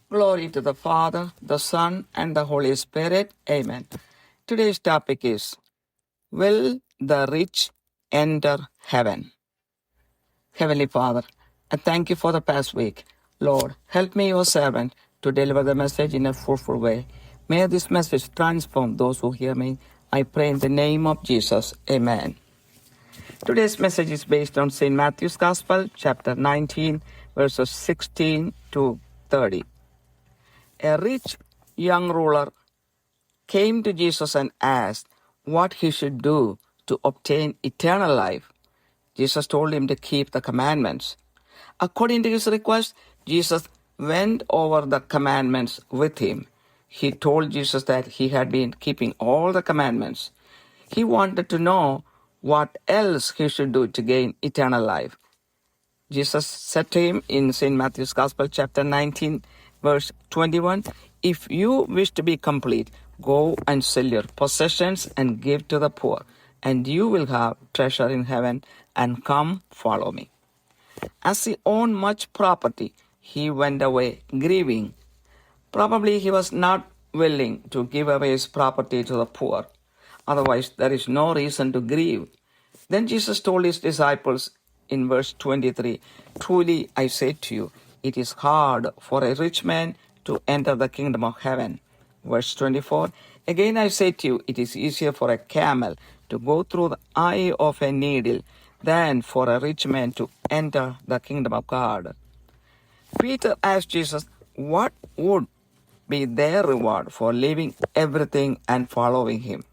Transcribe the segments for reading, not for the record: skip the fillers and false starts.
Glory to the Father, the Son, and the Holy Spirit. Amen. Today's topic is, Will the rich enter heaven? Heavenly Father, I thank you for the past week. Lord, help me, your servant, to deliver the message in a fruitful way. May this message transform those who hear me. I pray in the name of Jesus. Amen. Today's message is based on St. Matthew's Gospel, chapter 19, verses 16 to 30. A rich young ruler came to Jesus and asked what he should do to obtain eternal life. Jesus told him to keep the commandments. According to his request, Jesus went over the commandments with him. He told Jesus that he had been keeping all the commandments. He wanted to know what else he should do to gain eternal life. Jesus said to him in St. Matthew's Gospel, chapter 19, verse 21, If you wish to be complete, go and sell your possessions and give to the poor, and you will have treasure in heaven, and come follow me. As he owned much property, he went away grieving. Probably he was not willing to give away his property to the poor. Otherwise, there is no reason to grieve. Then Jesus told his disciples in verse 23, Truly I say to you, it is hard for a rich man to enter the kingdom of heaven. Verse 24, Again I say to you, it is easier for a camel to go through the eye of a needle than for a rich man to enter the kingdom of God. Peter asked Jesus, what would be their reward for leaving everything and following him?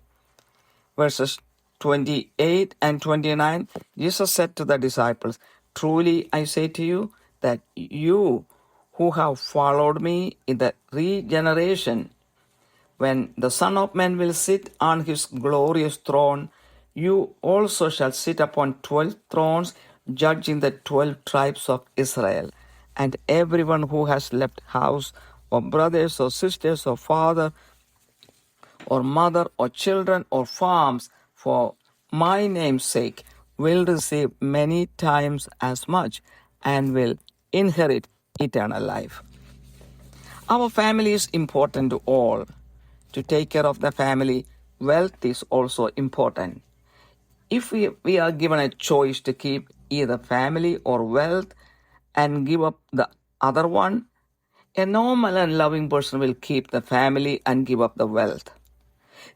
Verses 28 and 29, Jesus said to the disciples, Truly I say to you that you who have followed me in the regeneration, when the Son of Man will sit on his glorious throne, you also shall sit upon 12 thrones, judging the 12 tribes of Israel. And everyone who has left house, or brothers, or sisters, or father, or mother, or children, or farms, for my name's sake, will receive many times as much, and will inherit eternal life. Our family is important to all. To take care of the family, wealth is also important. If we are given a choice to keep either family or wealth and give up the other one, a normal and loving person will keep the family and give up the wealth.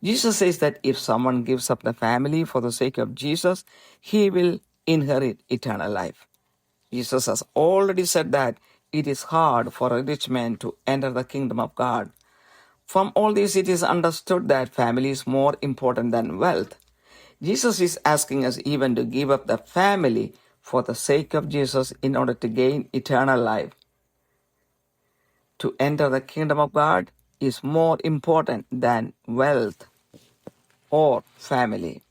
Jesus says that if someone gives up the family for the sake of Jesus, he will inherit eternal life. Jesus has already said that it is hard for a rich man to enter the kingdom of God. From all this, it is understood that family is more important than wealth. Jesus is asking us even to give up the family for the sake of Jesus in order to gain eternal life. To enter the kingdom of God is more important than wealth or family.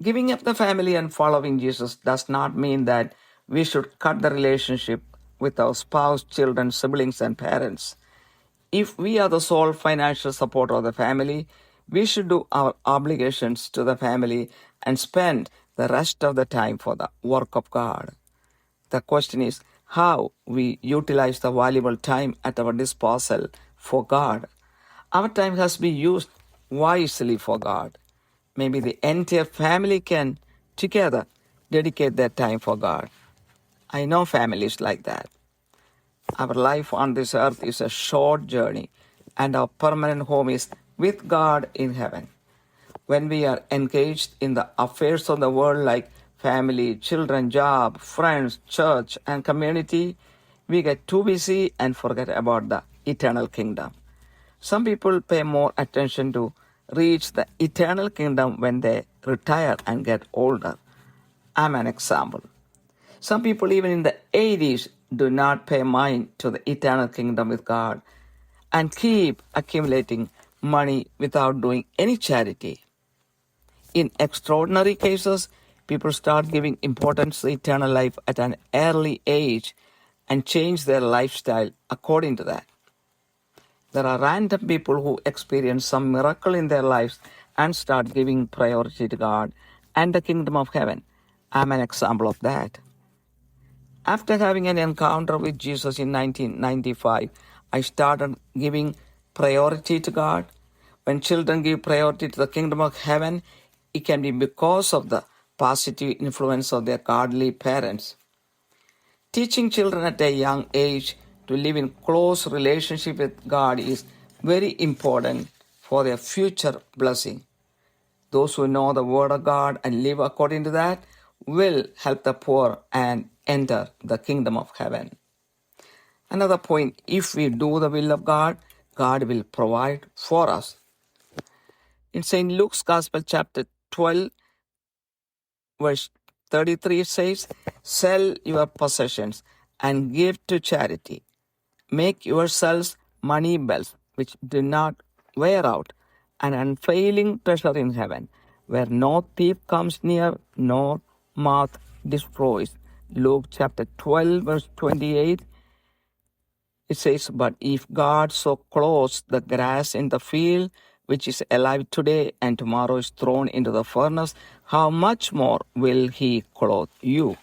Giving up the family and following Jesus does not mean that we should cut the relationship with our spouse, children, siblings, and parents. If we are the sole financial support of the family, we should do our obligations to the family and spend the rest of the time for the work of God. The question is how we utilize the valuable time at our disposal for God. Our time has to be used wisely for God. Maybe the entire family can together dedicate their time for God. I know families like that. Our life on this earth is a short journey, and our permanent home is with God in heaven. When we are engaged in the affairs of the world like family, children, job, friends, church, and community, we get too busy and forget about the eternal kingdom. Some people pay more attention to reach the eternal kingdom when they retire and get older. I'm an example. Some people, even in the 80s, do not pay mind to the eternal kingdom with God and keep accumulating money without doing any charity. In extraordinary cases, people start giving importance to eternal life at an early age and change their lifestyle according to that. There are random people who experience some miracle in their lives and start giving priority to God and the kingdom of heaven. I'm an example of that. After having an encounter with Jesus in 1995, I started giving priority to God. When children give priority to the kingdom of heaven, it can be because of the positive influence of their godly parents. Teaching children at a young age to live in close relationship with God is very important for their future blessing. Those who know the word of God and live according to that will help the poor and enter the kingdom of heaven. Another point, if we do the will of God, God will provide for us. In St. Luke's Gospel, chapter 12, verse 33, it says, "Sell your possessions and give to charity. Make yourselves money belts which do not wear out, an unfailing treasure in heaven, where no thief comes near nor moth destroys." Luke chapter 12, verse 28. It says, "But if God so clothes the grass in the field, which is alive today and tomorrow is thrown into the furnace, how much more will He clothe you?"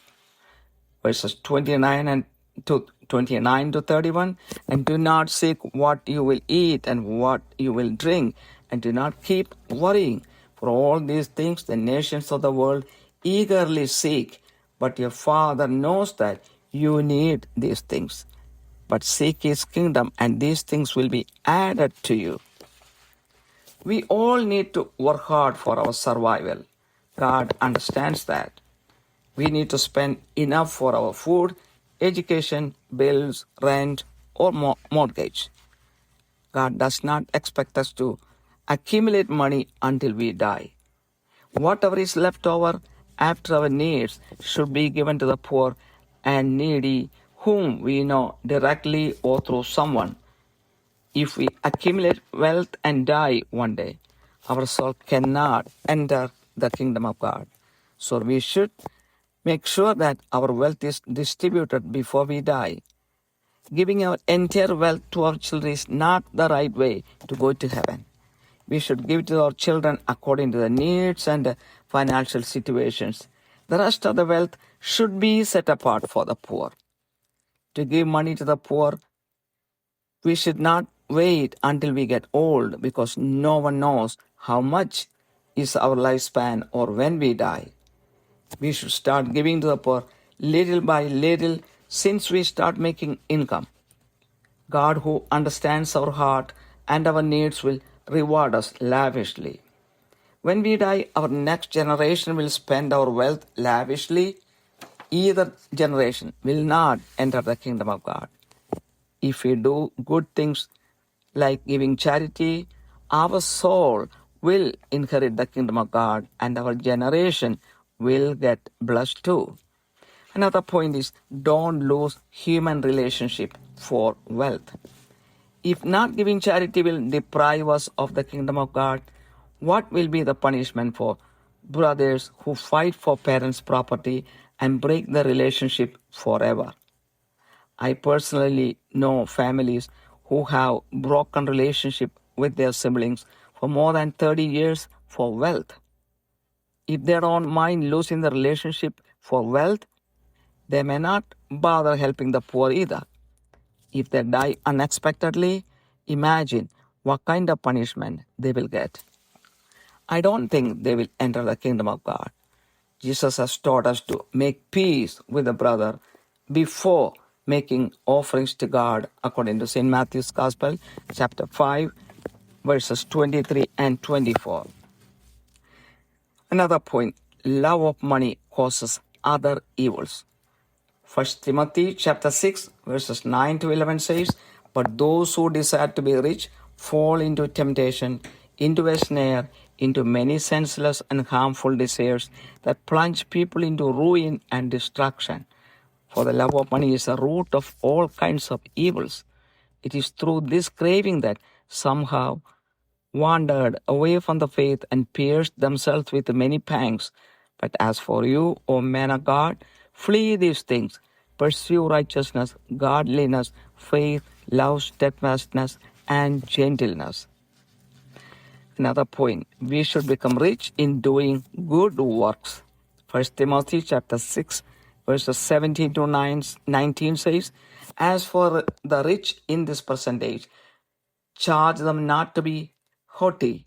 Verses 29 to 31. "And do not seek what you will eat and what you will drink, and do not keep worrying. For all these things the nations of the world eagerly seek, but your Father knows that you need these things. But seek His kingdom, and these things will be added to you." We all need to work hard for our survival. God understands that. We need to spend enough for our food, education, bills, rent, or mortgage. God does not expect us to accumulate money until we die. Whatever is left over after our needs should be given to the poor and needy whom we know directly or through someone. If we accumulate wealth and die one day, our soul cannot enter the kingdom of God. So we should make sure that our wealth is distributed before we die. Giving our entire wealth to our children is not the right way to go to heaven. We should give to our children according to the needs and financial situations. The rest of the wealth should be set apart for the poor. To give money to the poor, we should not wait until we get old, because no one knows how much is our lifespan or when we die. We should start giving to the poor little by little since we start making income. God, who understands our heart and our needs, will reward us lavishly. When we die, our next generation will spend our wealth lavishly. Either generation will not enter the kingdom of God. If we do good things like giving charity, our soul will inherit the kingdom of God, and our generation will get blessed too. Another point is, don't lose human relationship for wealth. If not giving charity will deprive us of the kingdom of God, what will be the punishment for brothers who fight for parents' property and break the relationship forever? I personally know families who have broken relationship with their siblings for more than 30 years for wealth. If they don't mind losing the relationship for wealth, they may not bother helping the poor either. If they die unexpectedly, imagine what kind of punishment they will get. I don't think they will enter the kingdom of God. Jesus has taught us to make peace with a brother before making offerings to God, according to St. Matthew's Gospel, chapter 5, verses 23 and 24. Another point, love of money causes other evils. 1 Timothy chapter 6, verses 9 to 11 says, "But those who desire to be rich fall into temptation, into a snare, into many senseless and harmful desires that plunge people into ruin and destruction. For the love of money is a root of all kinds of evils. It is through this craving that some have wandered away from the faith and pierced themselves with many pangs. But as for you, O man of God, flee these things. Pursue righteousness, godliness, faith, love, steadfastness, and gentleness." Another point, we should become rich in doing good works. 1 Timothy chapter 6 verses 17 to 19 says, "As for the rich in this present age, charge them not to be haughty,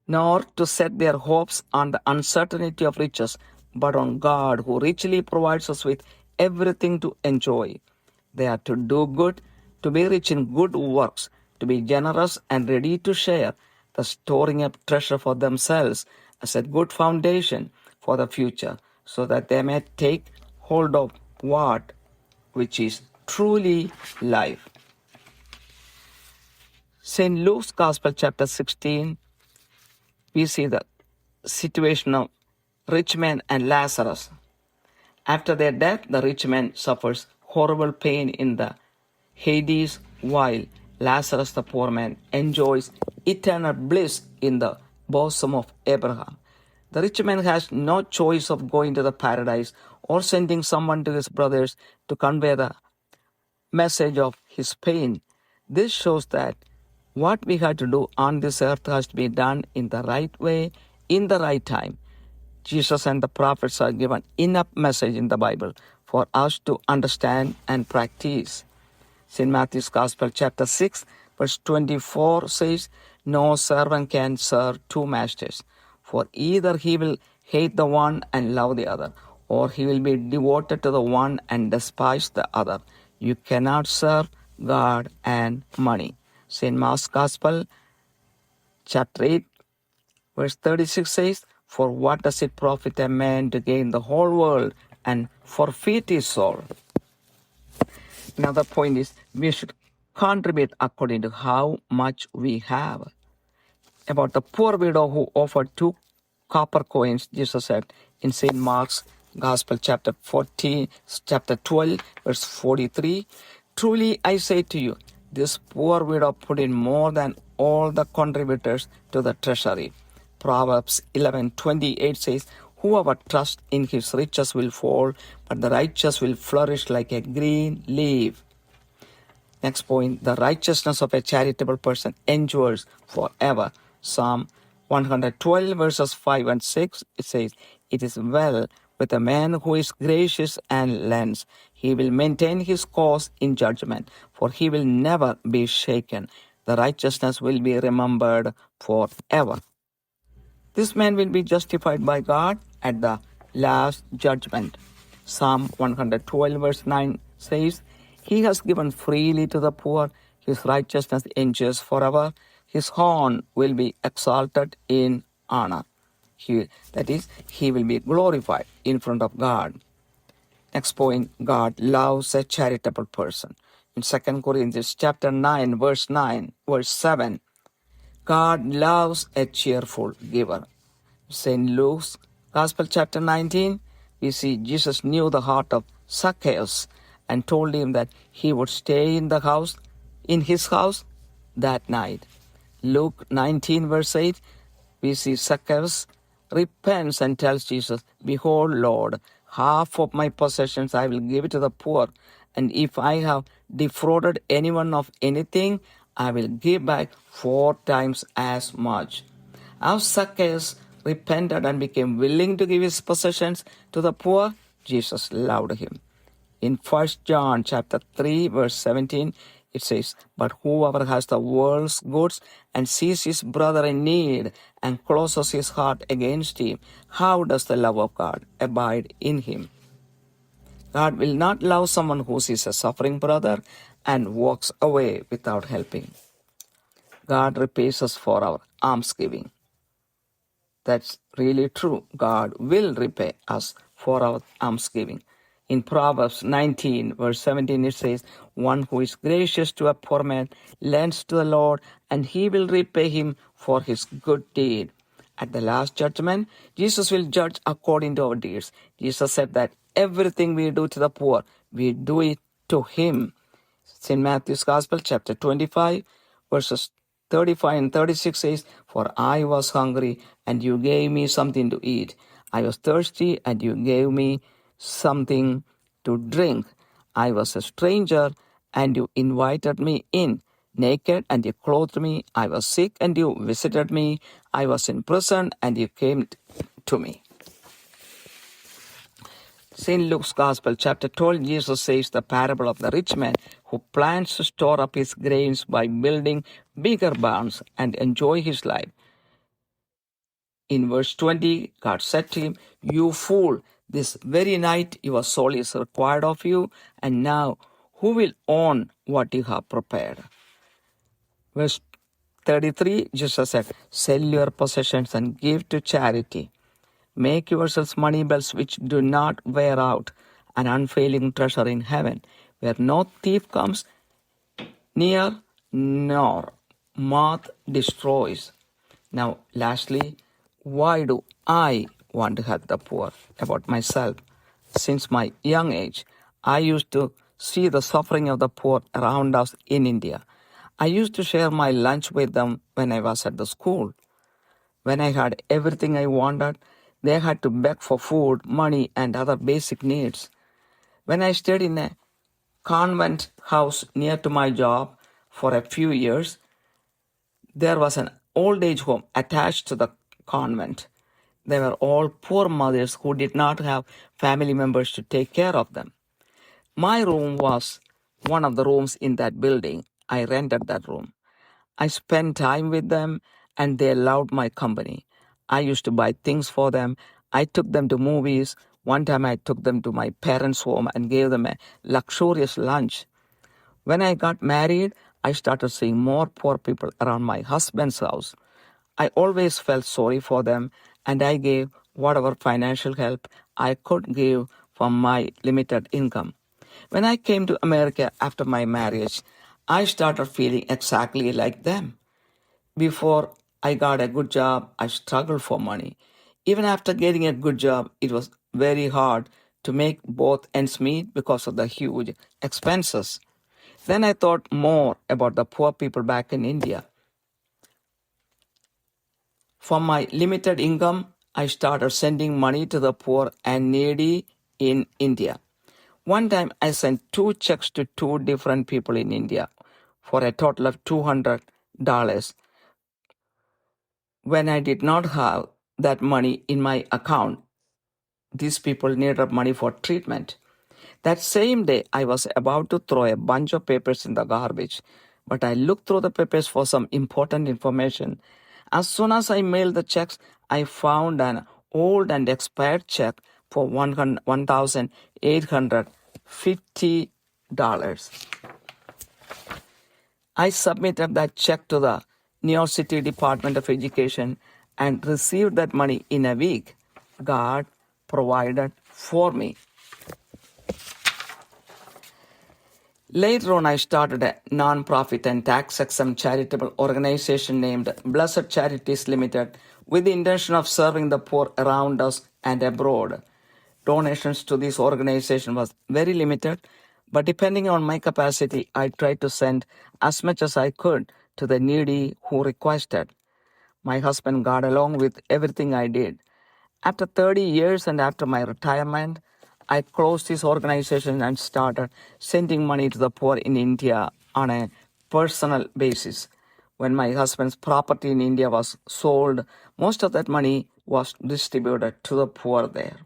nor to set their hopes on the uncertainty of riches, but on God, who richly provides us with everything to enjoy. They are to do good, to be rich in good works, to be generous and ready to share, the storing up treasure for themselves as a good foundation for the future, so that they may take hold of what which is truly life." St. Luke's Gospel, chapter 16, we see the situation of rich man and Lazarus. After their death, the rich man suffers horrible pain in the Hades, while Lazarus, the poor man, enjoys eternal bliss in the bosom of Abraham. The rich man has no choice of going to the paradise or sending someone to his brothers to convey the message of his pain. This shows that what we have to do on this earth has to be done in the right way, in the right time. Jesus and the prophets are given enough message in the Bible for us to understand and practice. St. Matthew's Gospel, chapter 6, verse 24 says, "No servant can serve two masters, for either he will hate the one and love the other, or he will be devoted to the one and despise the other. You cannot serve God and money." St. Mark's Gospel, chapter 8, verse 36 says, "For what does it profit a man to gain the whole world and forfeit his soul?" Another point is we should contribute according to how much we have. About the poor widow who offered 2 copper coins, Jesus said in St. Mark's Gospel, chapter 12, verse 43, "Truly I say to you, this poor widow put in more than all the contributors to the treasury." Proverbs 11:28 says, "Whoever trusts in his riches will fall, but the righteous will flourish like a green leaf." Next point, the righteousness of a charitable person endures forever. Psalm 112, verses 5 and 6, it says, "It is well with a man who is gracious and lends. He will maintain his cause in judgment, for he will never be shaken. The righteousness will be remembered forever." This man will be justified by God at the last judgment. Psalm 112, verse 9 says, "He has given freely to the poor. His righteousness endures forever. His horn will be exalted in honor." That is, he will be glorified in front of God. Next point, God loves a charitable person. In 2 Corinthians chapter 9, verse 7, God loves a cheerful giver. St. Luke's Gospel, chapter 19, we see Jesus knew the heart of Zacchaeus and told him that he would stay in his house that night. Luke 19, verse 8, we see Zacchaeus repents and tells Jesus, "Behold, Lord, half of my possessions I will give to the poor, and if I have defrauded anyone of anything, I will give back 4 times as much." As Zacchaeus repented and became willing to give his possessions to the poor, Jesus loved him. In 1 John chapter 3, verse 17, it says, "But whoever has the world's goods and sees his brother in need and closes his heart against him, how does the love of God abide in him?" God will not love someone who sees a suffering brother and walks away without helping. God repays us for our almsgiving. That's really true. God will repay us for our almsgiving. In Proverbs 19, verse 17, it says, "One who is gracious to a poor man lends to the Lord, and he will repay him for his good deed." At the last judgment, Jesus will judge according to our deeds. Jesus said that everything we do to the poor, we do it to him. St. Matthew's Gospel, chapter 25, verses 35 and 36 says, "For I was hungry, and you gave me something to eat. I was thirsty, and you gave me something to drink. I was a stranger, and you invited me in. Naked, and you clothed me. I was sick, and you visited me. I was in prison, and you came to me." St. Luke's Gospel, chapter 12, Jesus says the parable of the rich man who plans to store up his grains by building bigger barns and enjoy his life. In verse 20, God said to him, "You fool, this very night your soul is required of you, and now who will own what you have prepared?" Verse 33, Jesus said, "Sell your possessions and give to charity. Make yourselves money belts which do not wear out, an unfailing treasure in heaven, where no thief comes near nor moth destroys." Now, lastly, why do I want to help the poor? About myself. Since my young age, I used to see the suffering of the poor around us in India. I used to share my lunch with them when I was at the school. When I had everything I wanted, they had to beg for food, money, and other basic needs. When I stayed in a convent house near to my job for a few years, there was an old age home attached to the convent. They were all poor mothers who did not have family members to take care of them. My room was one of the rooms in that building. I rented that room. I spent time with them and they loved my company. I used to buy things for them. I took them to movies. One time I took them to my parents' home and gave them a luxurious lunch. When I got married, I started seeing more poor people around my husband's house. I always felt sorry for them and I gave whatever financial help I could give from my limited income. When I came to America after my marriage, I started feeling exactly like them. Before I got a good job, I struggled for money. Even after getting a good job, it was very hard to make both ends meet because of the huge expenses. Then I thought more about the poor people back in India. From my limited income, I started sending money to the poor and needy in India. One time I sent 2 checks to 2 different people in India for a total of $200 when I did not have that money in my account. These people needed money for treatment. That same day, I was about to throw a bunch of papers in the garbage, but I looked through the papers for some important information. As soon as I mailed the checks, I found an old and expired check for $1,850. I submitted that check to the New York City Department of Education and received that money in a week. God provided for me. Later on, I started a non-profit and tax-exempt charitable organization named Blessed Charities Limited with the intention of serving the poor around us and abroad. Donations to this organization was very limited, but depending on my capacity, I tried to send as much as I could to the needy who requested. My husband got along with everything I did. After 30 years and after my retirement, I closed this organization and started sending money to the poor in India on a personal basis. When my husband's property in India was sold, most of that money was distributed to the poor there.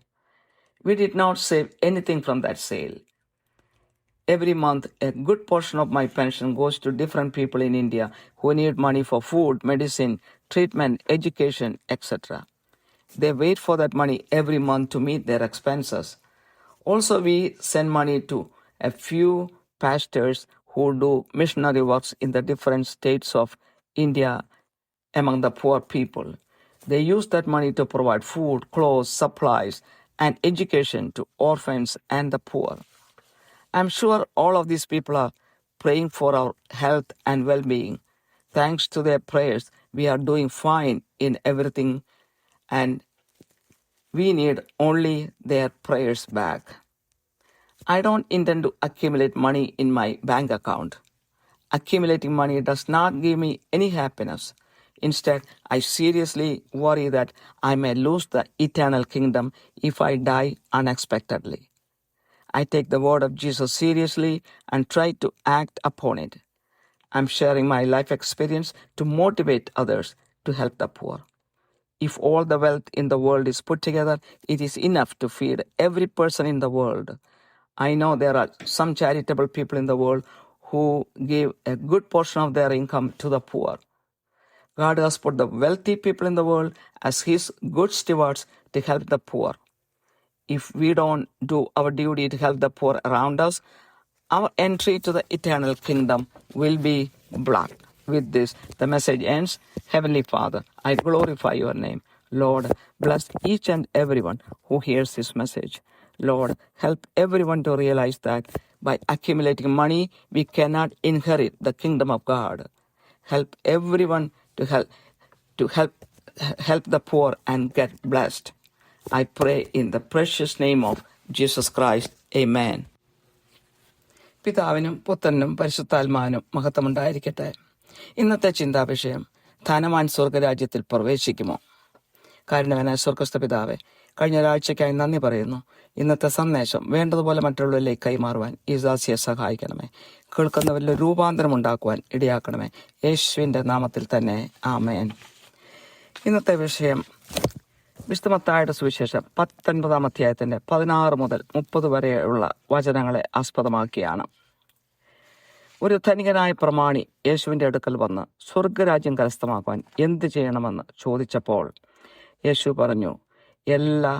We did not save anything from that sale. Every month, a good portion of my pension goes to different people in India who need money for food, medicine, treatment, education, etc. They wait for that money every month to meet their expenses. Also, we send money to a few pastors who do missionary works in the different states of India among the poor people. They use that money to provide food, clothes, supplies, and education to orphans and the poor. I'm sure all of these people are praying for our health and well-being. Thanks to their prayers, we are doing fine in everything, and we need only their prayers back. I don't intend to accumulate money in my bank account. Accumulating money does not give me any happiness. Instead, I seriously worry that I may lose the eternal kingdom if I die unexpectedly. I take the word of Jesus seriously and try to act upon it. I'm sharing my life experience to motivate others to help the poor. If all the wealth in the world is put together, it is enough to feed every person in the world. I know there are some charitable people in the world who give a good portion of their income to the poor. God has put the wealthy people in the world as His good stewards to help the poor. If we don't do our duty to help the poor around us, our entry to the eternal kingdom will be blocked. With this, the message ends. Heavenly Father, I glorify your name. Lord, bless each and everyone who hears this message. Lord, help everyone to realize that by accumulating money, we cannot inherit the kingdom of God. Help everyone to help the poor and get blessed. I pray in the precious name of Jesus Christ. Amen. പിതാവിനും പുത്രനും പരിശുദ്ധാത്മാവിനും മഹത്വമുണ്ടായിരിക്കട്ടെ. ഇന്നത്തെ ചിന്താവിഷയം, ധനവാൻ സ്വർഗരാജ്യത്തിൽ പ്രവേശിക്കുമോ? കാരുണ്യവാനായ സ്വർഗസ്ഥ പിതാവേ, കഴിഞ്ഞ ഒരാഴ്ചയ്ക്കായി നന്ദി പറയുന്നു. ഇന്നത്തെ സന്ദേശം വേണ്ടതുപോലെ മറ്റുള്ളവരിലേക്ക് കൈമാറുവാൻ ഈ ദാസിയെ സഹായിക്കണമേ. കേൾക്കുന്നവരിൽ രൂപാന്തരം ഉണ്ടാക്കുവാൻ ഇടയാക്കണമേ. യേശുവിൻ്റെ നാമത്തിൽ തന്നെ ആമേൻ. ഇന്നത്തെ വിഷയം വിശുദ്ധ മത്തായിയുടെ സുവിശേഷം 19 അധ്യായത്തിന്റെ 16 മുതൽ 30 വരെയുള്ള വചനങ്ങളെ ആസ്പദമാക്കിയാണ്. ഒരു ധനികനായ പ്രമാണി യേശുവിൻ്റെ അടുക്കൽ വന്ന് സ്വർഗരാജ്യം കരസ്ഥമാക്കുവാൻ എന്ത് ചെയ്യണമെന്ന് ചോദിച്ചപ്പോൾ യേശു പറഞ്ഞു, എല്ലാ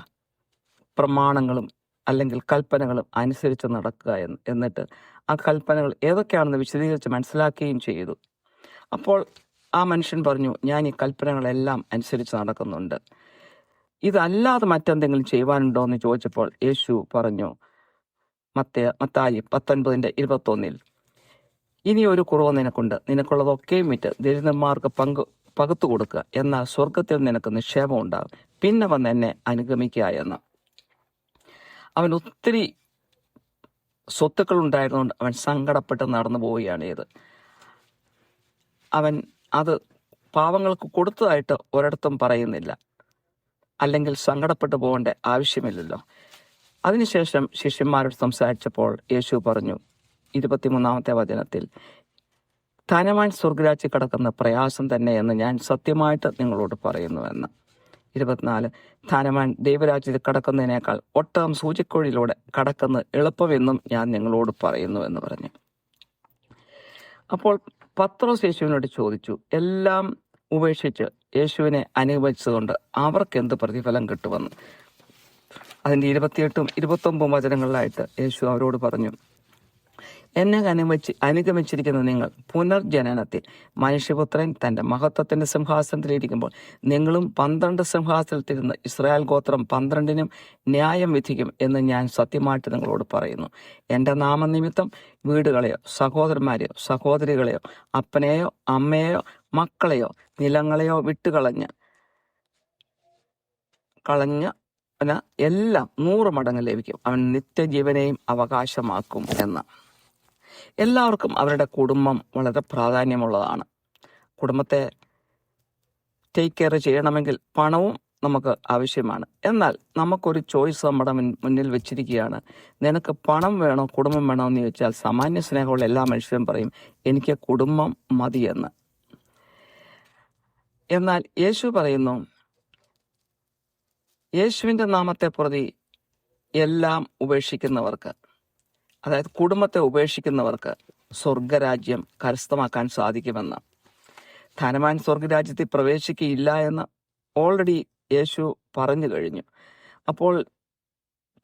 പ്രമാണങ്ങളും അല്ലെങ്കിൽ കൽപ്പനകളും അനുസരിച്ച് നടക്കുക എന്നിട്ട് ആ കൽപ്പനകൾ ഏതൊക്കെയാണെന്ന് വിശദീകരിച്ച് മനസ്സിലാക്കുകയും ചെയ്തു. അപ്പോൾ ആ മനുഷ്യൻ പറഞ്ഞു, ഞാൻ ഈ കൽപ്പനകളെല്ലാം അനുസരിച്ച് നടക്കുന്നുണ്ട്. ഇതല്ലാതെ മറ്റെന്തെങ്കിലും ചെയ്യുവാനുണ്ടോ എന്ന് ചോദിച്ചപ്പോൾ യേശു പറഞ്ഞു, മത്തായി 19:21, ഇനി ഒരു കുറവ് നിനക്കുണ്ട്. നിനക്കുള്ളതൊക്കെയും വിറ്റ് ദരിദ്രന്മാർക്ക് പകുത്തു കൊടുക്കുക, എന്നാൽ സ്വർഗത്തിൽ നിനക്ക് നിക്ഷേപം ഉണ്ടാകും. പിന്നെ വന്ന് എന്നെ അനുഗമിക്കുക എന്ന്. അവൻ ഒത്തിരി സ്വത്തുക്കൾ ഉണ്ടായിരുന്നുകൊണ്ട് അവൻ സങ്കടപ്പെട്ട് നടന്നു പോവുകയാണ് ചെയ്ത്. അവൻ അത് പാവങ്ങൾക്ക് കൊടുത്തതായിട്ട് ഒരിടത്തും പറയുന്നില്ല, അല്ലെങ്കിൽ സങ്കടപ്പെട്ടു പോകേണ്ട ആവശ്യമില്ലല്ലോ. അതിനുശേഷം ശിഷ്യന്മാരോട് സംസാരിച്ചപ്പോൾ യേശു പറഞ്ഞു 23 വചനത്തിൽ, ധനവാൻ സ്വർഗരാജ്യത്തിൽ കടക്കുന്ന പ്രയാസം തന്നെ എന്ന് ഞാൻ സത്യമായിട്ട് നിങ്ങളോട് പറയുന്നുവെന്ന്. 24, ധനവാൻ ദൈവരാജ്യത്തിൽ കടക്കുന്നതിനേക്കാൾ ഒട്ടകം സൂചിക്കുഴയിലൂടെ കടക്കുന്നത് എളുപ്പമെന്നും ഞാൻ നിങ്ങളോട് പറയുന്നു എന്ന് പറഞ്ഞു. അപ്പോൾ പത്രോസ് യേശുവിനോട് ചോദിച്ചു, എല്ലാം ഉപേക്ഷിച്ച് യേശുവിനെ അനുഗമിച്ചതുകൊണ്ട് അവർക്ക് എന്ത് പ്രതിഫലം കിട്ടുമെന്ന്. അതിൻ്റെ 28ഉം 29ഉം വചനങ്ങളിലായിട്ട് യേശു അവരോട് പറഞ്ഞു, എന്നെ അനുഗമിച്ചിരിക്കുന്ന നിങ്ങൾ പുനർജനനത്തിൽ മനുഷ്യപുത്രൻ തൻ്റെ മഹത്വത്തിൻ്റെ സിംഹാസനത്തിലിരിക്കുമ്പോൾ നിങ്ങളും 12 സിംഹാസനത്തിലിരുന്ന് ഇസ്രായേൽ ഗോത്രം 12നും ന്യായം വിധിക്കും എന്ന് ഞാൻ സത്യമായിട്ട് നിങ്ങളോട് പറയുന്നു. എൻ്റെ നാമനിമിത്തം വീടുകളെയോ സഹോദരന്മാരെയോ സഹോദരികളെയോ അപ്പനെയോ അമ്മയെയോ മക്കളെയോ നിലങ്ങളെയോ വിട്ടുകളഞ്ഞ് എല്ലാം 100 മടങ്ങ് ലഭിക്കും. അവൻ നിത്യജീവനെയും അവകാശമാക്കും എന്ന്. എല്ലാവർക്കും അവരുടെ കുടുംബം വളരെ പ്രാധാന്യമുള്ളതാണ്. കുടുംബത്തെ ടേക്ക് കെയർ ചെയ്യണമെങ്കിൽ പണവും നമുക്ക് ആവശ്യമാണ്. എന്നാൽ നമുക്കൊരു ചോയ്സ് നമ്മുടെ മുന്നിൽ വെച്ചിരിക്കുകയാണ്. നിനക്ക് പണം വേണോ കുടുംബം വേണോ എന്ന് ചോദിച്ചാൽ സാമാന്യ സ്നേഹമുള്ള എല്ലാ മനുഷ്യരും പറയും, എനിക്ക് കുടുംബം മതിയെന്ന്. എന്നാൽ യേശു പറയുന്നു, യേശുവിൻ്റെ നാമത്തെ പ്രതി എല്ലാം ഉപേക്ഷിക്കുന്നവർക്ക്, അതായത് കുടുംബത്തെ ഉപേക്ഷിക്കുന്നവർക്ക് സ്വർഗരാജ്യം കരസ്ഥമാക്കാൻ സാധിക്കുമെന്ന്. ധനവാൻ സ്വർഗരാജ്യത്തിൽ പ്രവേശിക്കുകയില്ല എന്ന് ഓൾറെഡി യേശു പറഞ്ഞു കഴിഞ്ഞു. അപ്പോൾ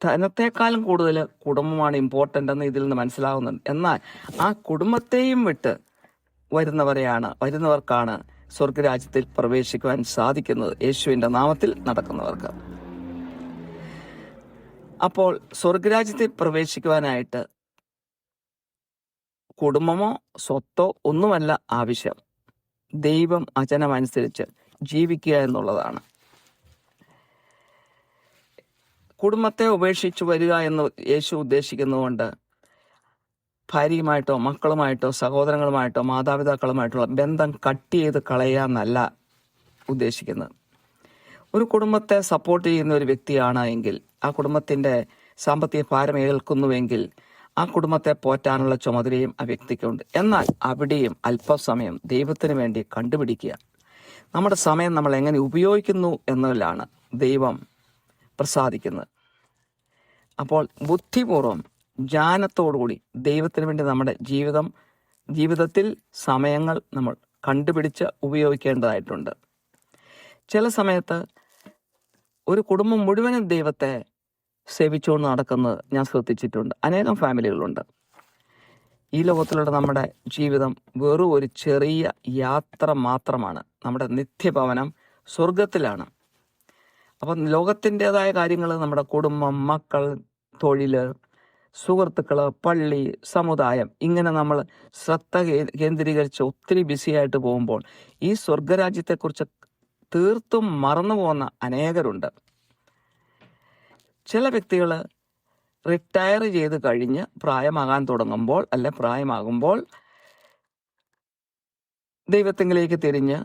ധനത്തെക്കാളും കൂടുതൽ കുടുംബമാണ് ഇമ്പോർട്ടൻ്റ് എന്ന് ഇതിൽ നിന്ന് മനസ്സിലാവുന്നുണ്ട്. എന്നാൽ ആ കുടുംബത്തെയും വിട്ട് വരുന്നവർക്കാണ് സ്വർഗരാജ്യത്തിൽ പ്രവേശിക്കുവാൻ സാധിക്കുന്നത്, യേശുവിൻ്റെ നാമത്തിൽ നടക്കുന്നവർക്ക്. അപ്പോൾ സ്വർഗരാജ്യത്തിൽ പ്രവേശിക്കുവാനായിട്ട് കുടുംബമോ സ്വത്തോ ഒന്നുമല്ല ആവശ്യം, ദൈവം വചനമനുസരിച്ച് ജീവിക്കുക എന്നുള്ളതാണ്. കുടുംബത്തെ ഉപേക്ഷിച്ച് വരിക എന്ന് യേശു ഉദ്ദേശിക്കുന്നതുകൊണ്ട് ഭാര്യയുമായിട്ടോ മക്കളുമായിട്ടോ സഹോദരങ്ങളുമായിട്ടോ മാതാപിതാക്കളുമായിട്ടുള്ള ബന്ധം കട്ട് ചെയ്ത് കളയുക എന്നല്ല ഉദ്ദേശിക്കുന്നത്. ഒരു കുടുംബത്തെ സപ്പോർട്ട് ചെയ്യുന്ന ഒരു വ്യക്തിയാണ് എങ്കിൽ, ആ കുടുംബത്തിൻ്റെ സാമ്പത്തിക ഭാരം ഏൽക്കുന്നുവെങ്കിൽ ആ കുടുംബത്തെ പോറ്റാനുള്ള ചുമതലയും ആ വ്യക്തിക്കുണ്ട്. എന്നാൽ അവിടെയും അല്പസമയം ദൈവത്തിന് വേണ്ടി കണ്ടുപിടിക്കുക. നമ്മുടെ സമയം നമ്മൾ എങ്ങനെ ഉപയോഗിക്കുന്നു എന്നതിലാണ് ദൈവം പ്രസാദിക്കുന്നത്. അപ്പോൾ ബുദ്ധിപൂർവം ജ്ഞാനത്തോടുകൂടി ദൈവത്തിന് വേണ്ടി നമ്മുടെ ജീവിതത്തിൽ സമയങ്ങൾ നമ്മൾ കണ്ടുപിടിച്ച് ഉപയോഗിക്കേണ്ടതായിട്ടുണ്ട്. ചില സമയത്ത് ഒരു കുടുംബം മുഴുവനും ദൈവത്തെ സേവിച്ചുകൊണ്ട് നടക്കുന്നത് ഞാൻ ശ്രദ്ധിച്ചിട്ടുണ്ട്. അനേകം ഫാമിലികളുണ്ട്. ഈ ലോകത്തിലുള്ള നമ്മുടെ ജീവിതം വെറും ഒരു ചെറിയ യാത്ര മാത്രമാണ്. നമ്മുടെ നിത്യഭവനം സ്വർഗത്തിലാണ്. അപ്പം ലോകത്തിൻ്റെതായ കാര്യങ്ങൾ, നമ്മുടെ കുടുംബം, മക്കൾ, തൊഴിൽ, സുഹൃത്തുക്കൾ, പള്ളി, സമുദായം, ഇങ്ങനെ നമ്മൾ ശ്രദ്ധ കേന്ദ്രീകരിച്ച് ഒത്തിരി ബിസിയായിട്ട് പോകുമ്പോൾ ഈ സ്വർഗരാജ്യത്തെക്കുറിച്ച് തീർത്തും മറന്നു പോകുന്ന അനേകരുണ്ട്. ചില വ്യക്തികൾ റിട്ടയർ ചെയ്ത് കഴിഞ്ഞ് പ്രായമാകാൻ തുടങ്ങുമ്പോൾ പ്രായമാകുമ്പോൾ ദൈവത്തിലേക്ക് തിരിഞ്ഞ്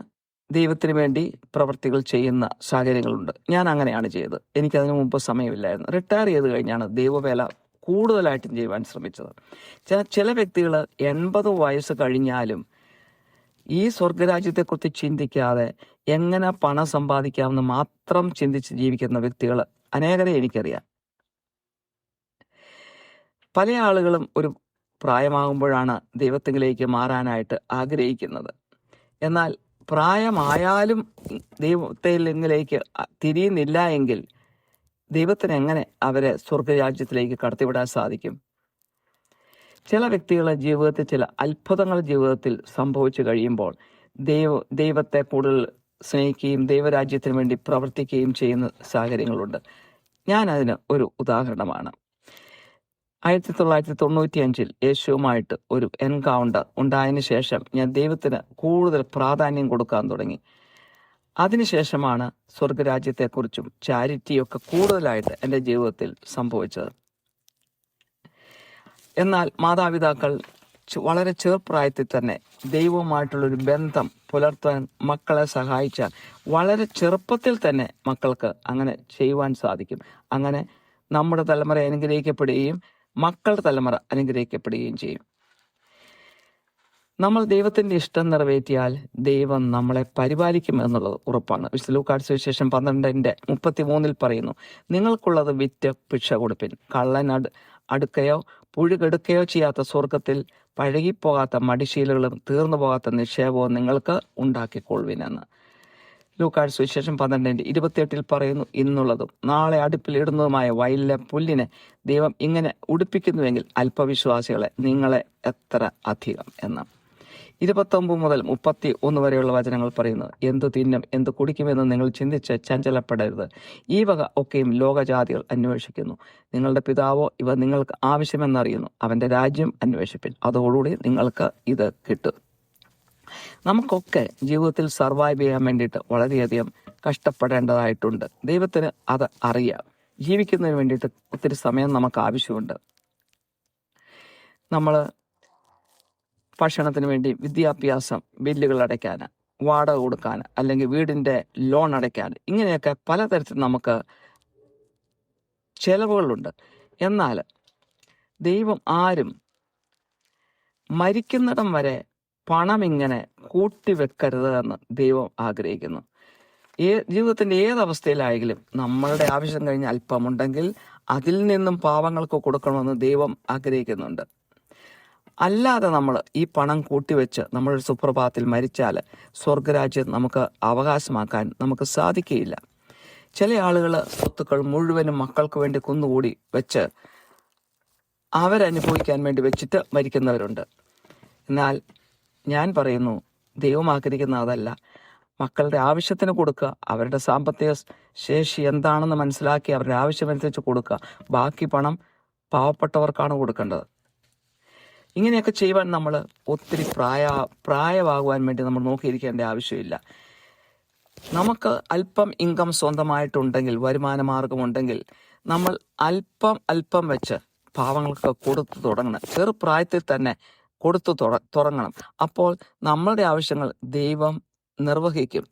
ദൈവത്തിന് വേണ്ടി പ്രവർത്തികൾ ചെയ്യുന്ന സാഹചര്യങ്ങളുണ്ട്. ഞാൻ അങ്ങനെയാണ് ചെയ്തത്. എനിക്കതിനു മുമ്പ് സമയമില്ലായിരുന്നു. റിട്ടയർ ചെയ്ത് കഴിഞ്ഞാണ് ദൈവവേല കൂടുതലായിട്ടും ചെയ്യുവാൻ ശ്രമിച്ചത്. ചില വ്യക്തികൾ 80 വയസ്സ് കഴിഞ്ഞാലും ഈ സ്വർഗരാജ്യത്തെക്കുറിച്ച് ചിന്തിക്കാതെ എങ്ങനെ പണം സമ്പാദിക്കാമെന്ന് മാത്രം ചിന്തിച്ച് ജീവിക്കുന്ന വ്യക്തികൾ അനേകരെ എനിക്കറിയാം. പല ആളുകളും ഒരു പ്രായമാകുമ്പോഴാണ് ദൈവത്തിലേക്ക് മാറാനായിട്ട് ആഗ്രഹിക്കുന്നത്. എന്നാൽ പ്രായമായാലും ദൈവത്തിലേക്ക് തിരിയുന്നില്ല എങ്കിൽ ദൈവത്തിന് എങ്ങനെ അവരെ സ്വർഗരാജ്യത്തിലേക്ക് കടത്തിവിടാൻ സാധിക്കും? ചില വ്യക്തികളുടെ ജീവിതത്തിൽ ചില അത്ഭുതങ്ങൾ ജീവിതത്തിൽ സംഭവിച്ചു കഴിയുമ്പോൾ ദൈവത്തെ കൂടുതൽ സ്നേഹിക്കുകയും ദൈവരാജ്യത്തിന് വേണ്ടി പ്രവർത്തിക്കുകയും ചെയ്യുന്ന സാഹചര്യങ്ങളുണ്ട്. ഞാൻ അതിന് ഒരു ഉദാഹരണമാണ്. 1995 യേശുവുമായിട്ട് ഒരു എൻകൗണ്ടർ ഉണ്ടായതിനു ശേഷം ഞാൻ ദൈവത്തിന് കൂടുതൽ പ്രാധാന്യം കൊടുക്കാൻ തുടങ്ങി. അതിനുശേഷമാണ് സ്വർഗരാജ്യത്തെക്കുറിച്ചും ചാരിറ്റിയൊക്കെ കൂടുതലായിട്ട് എൻ്റെ ജീവിതത്തിൽ സംഭവിച്ചത്. എന്നാൽ മാതാപിതാക്കൾ വളരെ ചെറുപ്രായത്തിൽ തന്നെ ദൈവവുമായിട്ടുള്ളൊരു ബന്ധം പുലർത്താൻ മക്കളെ സഹായിച്ചാൽ വളരെ ചെറുപ്പത്തിൽ തന്നെ മക്കൾക്ക് അങ്ങനെ ചെയ്യുവാൻ സാധിക്കും. അങ്ങനെ നമ്മുടെ തലമുറ അനുഗ്രഹിക്കപ്പെടുകയും മക്കളുടെ തലമുറ അനുഗ്രഹിക്കപ്പെടുകയും ചെയ്യും. നമ്മൾ ദൈവത്തിൻ്റെ ഇഷ്ടം നിറവേറ്റിയാൽ ദൈവം നമ്മളെ പരിപാലിക്കും എന്നുള്ളത് ഉറപ്പാണ്. വിശുദ്ധ ലൂക്കായുടെ സുവിശേഷം 12:33 പറയുന്നു, നിങ്ങൾക്കുള്ളത് വിറ്റ് ഭിക്ഷ കൊടുപ്പിൻ. കള്ളൻ അടുക്കുകയോ പുഴുകെടുക്കുകയോ ചെയ്യാത്ത സ്വർഗത്തിൽ പഴകിപ്പോകാത്ത മടിശീലകളും തീർന്നു പോകാത്ത നിക്ഷേപവും നിങ്ങൾക്ക് ഉണ്ടാക്കിക്കൊള്ളുവിനെന്ന്. ലൂക്കായുടെ സുവിശേഷം 12:28 പറയുന്നു, ഇന്നുള്ളതും നാളെ അടുപ്പിൽ ഇടുന്നതുമായ വയലിലെ പുല്ലിനെ ദൈവം ഇങ്ങനെ ഉടുപ്പിക്കുന്നുവെങ്കിൽ അല്പവിശ്വാസികളെ നിങ്ങളെ എത്ര അധികം എന്ന്. 29 മുതൽ 31 വരെയുള്ള വചനങ്ങൾ പറയുന്നു, എന്തു തിന്നും എന്തു കുടിക്കുമെന്ന് നിങ്ങൾ ചിന്തിച്ച് ചഞ്ചലപ്പെടരുത്. ഈ വക ഒക്കെയും ലോകജാതികൾ അന്വേഷിക്കുന്നു. നിങ്ങളുടെ പിതാവോ ഇവ നിങ്ങൾക്ക് ആവശ്യമെന്നറിയുന്നു. അവൻ്റെ രാജ്യം അന്വേഷിപ്പിൻ, അതോടുകൂടി നിങ്ങൾക്ക് ഇത് കിട്ടും. നമുക്കൊക്കെ ജീവിതത്തിൽ സർവൈവ് ചെയ്യാൻ വേണ്ടിയിട്ട് വളരെയധികം കഷ്ടപ്പെടേണ്ടതായിട്ടുണ്ട്. ദൈവത്തിന് അത് അറിയാം. ജീവിക്കുന്നതിന് വേണ്ടിയിട്ട് ഒത്തിരി സമയം നമുക്ക് ആവശ്യമുണ്ട്. നമ്മൾ ഭക്ഷണത്തിന് വേണ്ടി, വിദ്യാഭ്യാസം, ബില്ലുകൾ അടയ്ക്കാൻ, വാടക കൊടുക്കാൻ, അല്ലെങ്കിൽ വീടിൻ്റെ ലോൺ അടയ്ക്കാൻ, ഇങ്ങനെയൊക്കെ പലതരത്തിൽ നമുക്ക് ചെലവുകളുണ്ട്. എന്നാൽ ദൈവം ആരും മരിക്കുന്നിടം വരെ പണം ഇങ്ങനെ കൂട്ടിവെക്കരുത് എന്ന് ദൈവം ആഗ്രഹിക്കുന്നു. ജീവിതത്തിൻ്റെ ഏതവസ്ഥയിലായെങ്കിലും നമ്മളുടെ ആവശ്യം കഴിഞ്ഞ് അല്പമുണ്ടെങ്കിൽ അതിൽ നിന്നും പാവങ്ങൾക്ക് കൊടുക്കണമെന്ന് ദൈവം ആഗ്രഹിക്കുന്നുണ്ട്. അല്ലാതെ നമ്മൾ ഈ പണം കൂട്ടിവെച്ച് നമ്മളൊരു സുപ്രഭാതത്തിൽ മരിച്ചാൽ സ്വർഗരാജ്യം നമുക്ക് അവകാശമാക്കാൻ നമുക്ക് സാധിക്കുകയില്ല. ചില ആളുകൾ സ്വത്തുക്കൾ മുഴുവനും മക്കൾക്ക് വേണ്ടി കുന്നുകൂടി വെച്ച് അവരനുഭവിക്കാൻ വേണ്ടി വെച്ചിട്ട് മരിക്കുന്നവരുണ്ട്. എന്നാൽ ഞാൻ പറയുന്നു, ദൈവം ആഗ്രഹിക്കുന്ന അതല്ല. മക്കളുടെ ആവശ്യത്തിന് കൊടുക്കുക, അവരുടെ സാമ്പത്തിക ശേഷി എന്താണെന്ന് മനസ്സിലാക്കി അവരുടെ ആവശ്യമനുസരിച്ച് കൊടുക്കുക. ബാക്കി പണം പാവപ്പെട്ടവർക്കാണ് കൊടുക്കേണ്ടത്. ഇങ്ങനെയൊക്കെ ചെയ്യുവാൻ നമ്മൾ ഒത്തിരി പ്രായമാകുവാൻ വേണ്ടി നമ്മൾ നോക്കിയിരിക്കേണ്ട ആവശ്യമില്ല. നമുക്ക് അല്പം ഇൻകം സ്വന്തമായിട്ടുണ്ടെങ്കിൽ, വരുമാന മാർഗമുണ്ടെങ്കിൽ, നമ്മൾ അല്പം വെച്ച് പാവങ്ങൾക്ക് കൊടുത്തു തുടങ്ങണം. ചെറുപ്രായത്തിൽ തന്നെ കൊടുത്തു തുടങ്ങണം. അപ്പോൾ നമ്മളുടെ ആവശ്യങ്ങൾ ദൈവം നിർവഹിക്കും.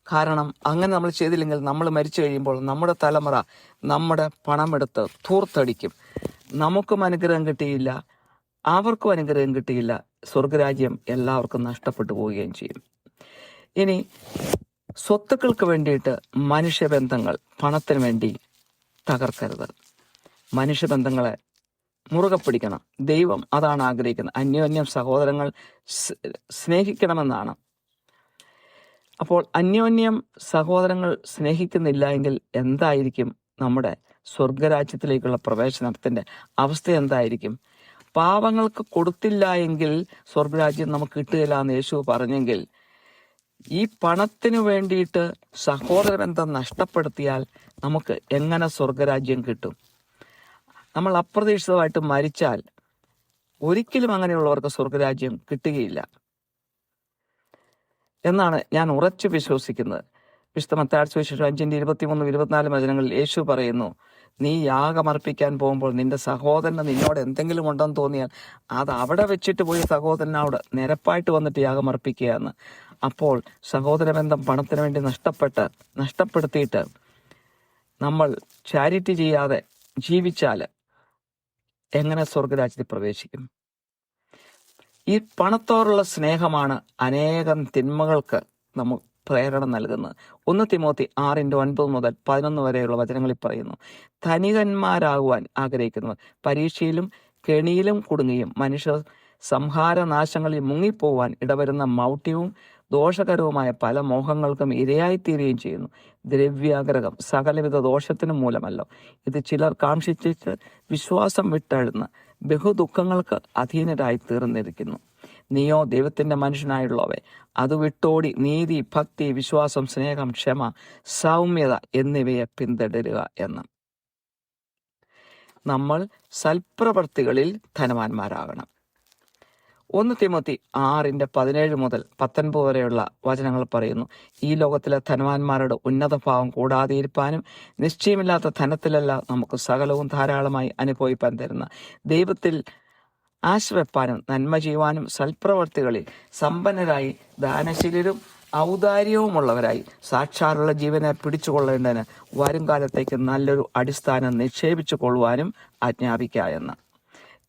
കാരണം അങ്ങനെ നമ്മൾ ചെയ്തില്ലെങ്കിൽ നമ്മൾ മരിച്ചു കഴിയുമ്പോൾ നമ്മുടെ തലമുറ നമ്മുടെ പണമെടുത്ത് ധൂർത്തടിക്കും. നമുക്കും അനുഗ്രഹം കിട്ടിയില്ല, അവർക്കും അനുഗ്രഹം കിട്ടിയില്ല. സ്വർഗരാജ്യം എല്ലാവർക്കും നഷ്ടപ്പെട്ടു പോവുകയും ചെയ്യും. ഇനി സ്വത്തുക്കൾക്ക് വേണ്ടിയിട്ട് മനുഷ്യബന്ധങ്ങൾ പണത്തിന് വേണ്ടി തകർക്കരുത്. മനുഷ്യബന്ധങ്ങളെ മുറുകെ പിടിക്കണം. ദൈവം അതാണ് ആഗ്രഹിക്കുന്നത്. അന്യോന്യം സഹോദരങ്ങൾ സ്നേഹിക്കണമെന്നാണ്. അപ്പോൾ അന്യോന്യം സഹോദരങ്ങൾ സ്നേഹിക്കുന്നില്ല എങ്കിൽ എന്തായിരിക്കും നമ്മുടെ സ്വർഗരാജ്യത്തിലേക്കുള്ള പ്രവേശനത്തിന്റെ അവസ്ഥ എന്തായിരിക്കും? പാവങ്ങൾക്ക് കൊടുത്തില്ല എങ്കിൽ സ്വർഗരാജ്യം നമുക്ക് കിട്ടുകയില്ല എന്ന് യേശു പറഞ്ഞെങ്കിൽ, ഈ പണത്തിനു വേണ്ടിയിട്ട് സഹോദരബന്ധം നഷ്ടപ്പെടുത്തിയാൽ നമുക്ക് എങ്ങനെ സ്വർഗരാജ്യം കിട്ടും? നമ്മൾ അപ്രതീക്ഷിതമായിട്ട് മരിച്ചാൽ ഒരിക്കലും അങ്ങനെയുള്ളവർക്ക് സ്വർഗരാജ്യം കിട്ടുകയില്ല എന്നാണ് ഞാൻ ഉറച്ചു വിശ്വസിക്കുന്നത്. വിശുദ്ധ മത്തായി സുവിശേഷം 5:23-24 വചനങ്ങളിൽ യേശു പറയുന്നു, നീ യാഗമർപ്പിക്കാൻ പോകുമ്പോൾ നിന്റെ സഹോദരന് നിന്നോട് എന്തെങ്കിലും ഉണ്ടെന്ന് തോന്നിയാൽ അത് അവിടെ വെച്ചിട്ട് പോയി സഹോദരനോട് നിരപ്പായിട്ട് വന്നിട്ട് യാഗമർപ്പിക്കുക എന്ന്. അപ്പോൾ സഹോദരബന്ധം പണത്തിന് വേണ്ടി നഷ്ടപ്പെടുത്തിയിട്ട് നമ്മൾ ചാരിറ്റി ചെയ്യാതെ ജീവിച്ചാൽ എങ്ങനെ സ്വർഗരാജ്യത്തിൽ പ്രവേശിക്കും? ഈ പണത്തോടുള്ള സ്നേഹമാണ് അനേകം തിന്മകൾക്ക് നമുക്ക് പ്രേരണ നൽകുന്നത്. 1 തിമോത്തി 6:9 മുതൽ 11 വരെയുള്ള വചനങ്ങളിൽ പറയുന്നു, ധനികന്മാരാകുവാൻ ആഗ്രഹിക്കുന്നവർ പരീക്ഷയിലും കെണിയിലും കുടുങ്ങിയും മനുഷ്യ സംഹാരനാശങ്ങളിൽ മുങ്ങിപ്പോവാൻ ഇടവരുന്ന മൗഢ്യവും ദോഷകരവുമായ പല മോഹങ്ങൾക്കും ഇരയായിത്തീരുകയും ചെയ്യുന്നു. ദ്രവ്യാഗ്രഹം സകലവിധ ദോഷത്തിനും മൂലമല്ലോ. ഇത് ചിലർ കാക്ഷിച്ചിട്ട് വിശ്വാസം വിട്ടഴുന്ന ബഹുദുഃഖങ്ങൾക്ക് അധീനരായി തീർന്നിരിക്കുന്നു. നീയോ ദൈവത്തിന്റെ മനുഷ്യനായുള്ളവേ, അത് വിട്ടോടി നീതി, ഭക്തി, വിശ്വാസം, സ്നേഹം, ക്ഷമ, സൗമ്യത എന്നിവയെ പിന്തുടരുക എന്ന്. നമ്മൾ സൽപ്രവർത്തികളിൽ ധനവാന്മാരാകണം. 1 തിമോത്തി 6:17 മുതൽ 19 വരെയുള്ള വചനങ്ങൾ പറയുന്നു, ഈ ലോകത്തിലെ ധനവാന്മാരുടെ ഉന്നത ഭാവം കൂടാതെ ഇരിപ്പാനും നിശ്ചയമില്ലാത്ത ധനത്തിലല്ല നമുക്ക് സകലവും ധാരാളമായി അനുഭവിപ്പാൻ തരുന്ന ദൈവത്തിൽ ആശ്രയിപ്പാനും നന്മ ചെയ്യുവാനും സൽപ്രവർത്തികളിൽ സമ്പന്നരായി ദാനശീലരും ഔദാര്യവുമുള്ളവരായി സാക്ഷാലുള്ള ജീവനെ പിടിച്ചുകൊള്ളേണ്ടതിന് വരും കാലത്തേക്ക് നല്ലൊരു അടിസ്ഥാനം നിക്ഷേപിച്ചു കൊള്ളുവാനും ആജ്ഞാപിക്കുക എന്ന്.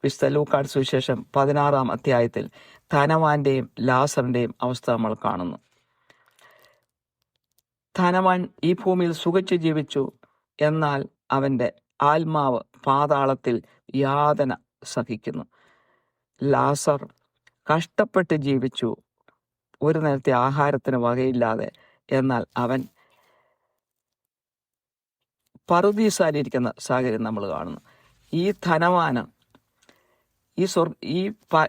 വിശുദ്ധ ലൂക്കായുടെ സുവിശേഷം 16-ാം അധ്യായത്തിൽ ധനവാന്റെയും ലാസറിന്റെയും അവസ്ഥ നമ്മൾ കാണുന്നു. ധനവാൻ ഈ ഭൂമിയിൽ സുഖിച്ചു ജീവിച്ചു, എന്നാൽ അവന്റെ ആത്മാവ് പാതാളത്തിൽ യാതന സഹിക്കുന്നു. ലാസർ കഷ്ടപ്പെട്ട് ജീവിച്ചു, ഒരു നേരത്തെ ആഹാരത്തിന് വകയില്ലാതെ, എന്നാൽ അവൻ പറുദീസാലിരിക്കുന്ന സാഹചര്യം നമ്മൾ കാണുന്നു. ഈ ധനവാന്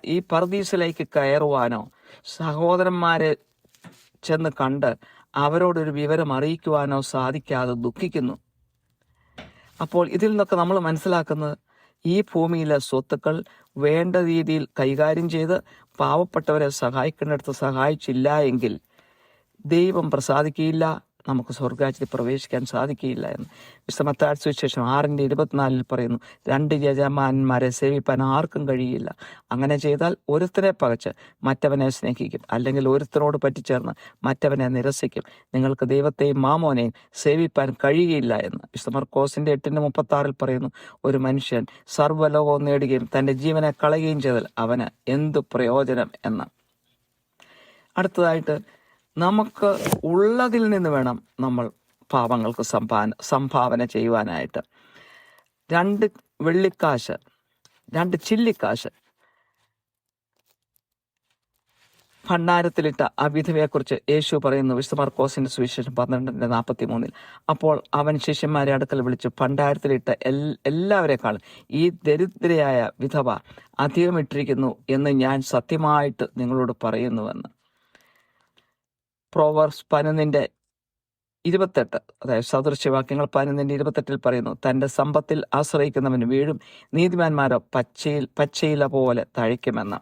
ഈ പറുദീസിലേക്ക് കയറുവാനോ സഹോദരന്മാരെ ചെന്ന് കണ്ട് അവരോടൊരു വിവരം അറിയിക്കുവാനോ സാധിക്കാതെ ദുഃഖിക്കുന്നു. അപ്പോൾ ഇതിൽ നിന്നൊക്കെ നമ്മൾ മനസ്സിലാക്കുന്നത്, ഈ ഭൂമിയിലെ സ്വത്തുക്കൾ വേണ്ട രീതിയിൽ കൈകാര്യം ചെയ്ത് പാവപ്പെട്ടവരെ സഹായിക്കേണ്ടടുത്ത് സഹായിച്ചില്ല എങ്കിൽ ദൈവം പ്രസാദിക്കുകയില്ല, നമുക്ക് സ്വർഗരാജ്യത്തിൽ പ്രവേശിക്കാൻ സാധിക്കുകയില്ല എന്ന്. വിശുദ്ധ മത്തായി സുവിശേഷം 6:24 പറയുന്നു, 2 യജമാനന്മാരെ സേവിപ്പാൻ ആർക്കും കഴിയില്ല. അങ്ങനെ ചെയ്താൽ ഒരുത്തനെ പകച്ച് മറ്റവനെ സ്നേഹിക്കും, അല്ലെങ്കിൽ ഒരുത്തനോട് പറ്റിച്ചേർന്ന് മറ്റവനെ നിരസിക്കും. നിങ്ങൾക്ക് ദൈവത്തെയും മാമോനെയും സേവിപ്പാൻ കഴിയുകയില്ല എന്ന്. വിശുദ്ധ മർക്കോസിന്റെ 8:36 പറയുന്നു, ഒരു മനുഷ്യൻ സർവ്വലോകവും നേടുകയും തന്റെ ജീവനെ കളയുകയും ചെയ്താൽ അവന് എന്തു പ്രയോജനം എന്ന്. അടുത്തതായിട്ട്, നമുക്ക് ഉള്ളതിൽ നിന്ന് വേണം നമ്മൾ പാവങ്ങൾക്ക് സംഭാവന ചെയ്യുവാനായിട്ട്. 2 വെള്ളിക്കാശ് 2 ചില്ലിക്കാശ് ഭണ്ഡാരത്തിലിട്ട ആ വിധവയെക്കുറിച്ച് യേശു പറയുന്നു. വിശുദ്ധ മർക്കോസിന്റെ സുവിശേഷം 12:43. അപ്പോൾ അവൻ ശിഷ്യന്മാരെ അടുക്കൽ വിളിച്ചു, ഭണ്ഡാരത്തിലിട്ട എല്ലാവരെക്കാളും ഈ ദരിദ്രയായ വിധവ അധികം ഇട്ടിരിക്കുന്നു എന്ന് ഞാൻ സത്യമായിട്ട് നിങ്ങളോട് പറയുന്നുവെന്ന്. പ്രോവർബ്സ് 11:28, അതായത് സദൃശ്യവാക്യങ്ങൾ 11:28 പറയുന്നു, തന്റെ സമ്പത്തിൽ ആശ്രയിക്കുന്നവന് വീഴും, നീതിമാന്മാരോ പച്ചയില പോലെ തഴയ്ക്കുമെന്ന്.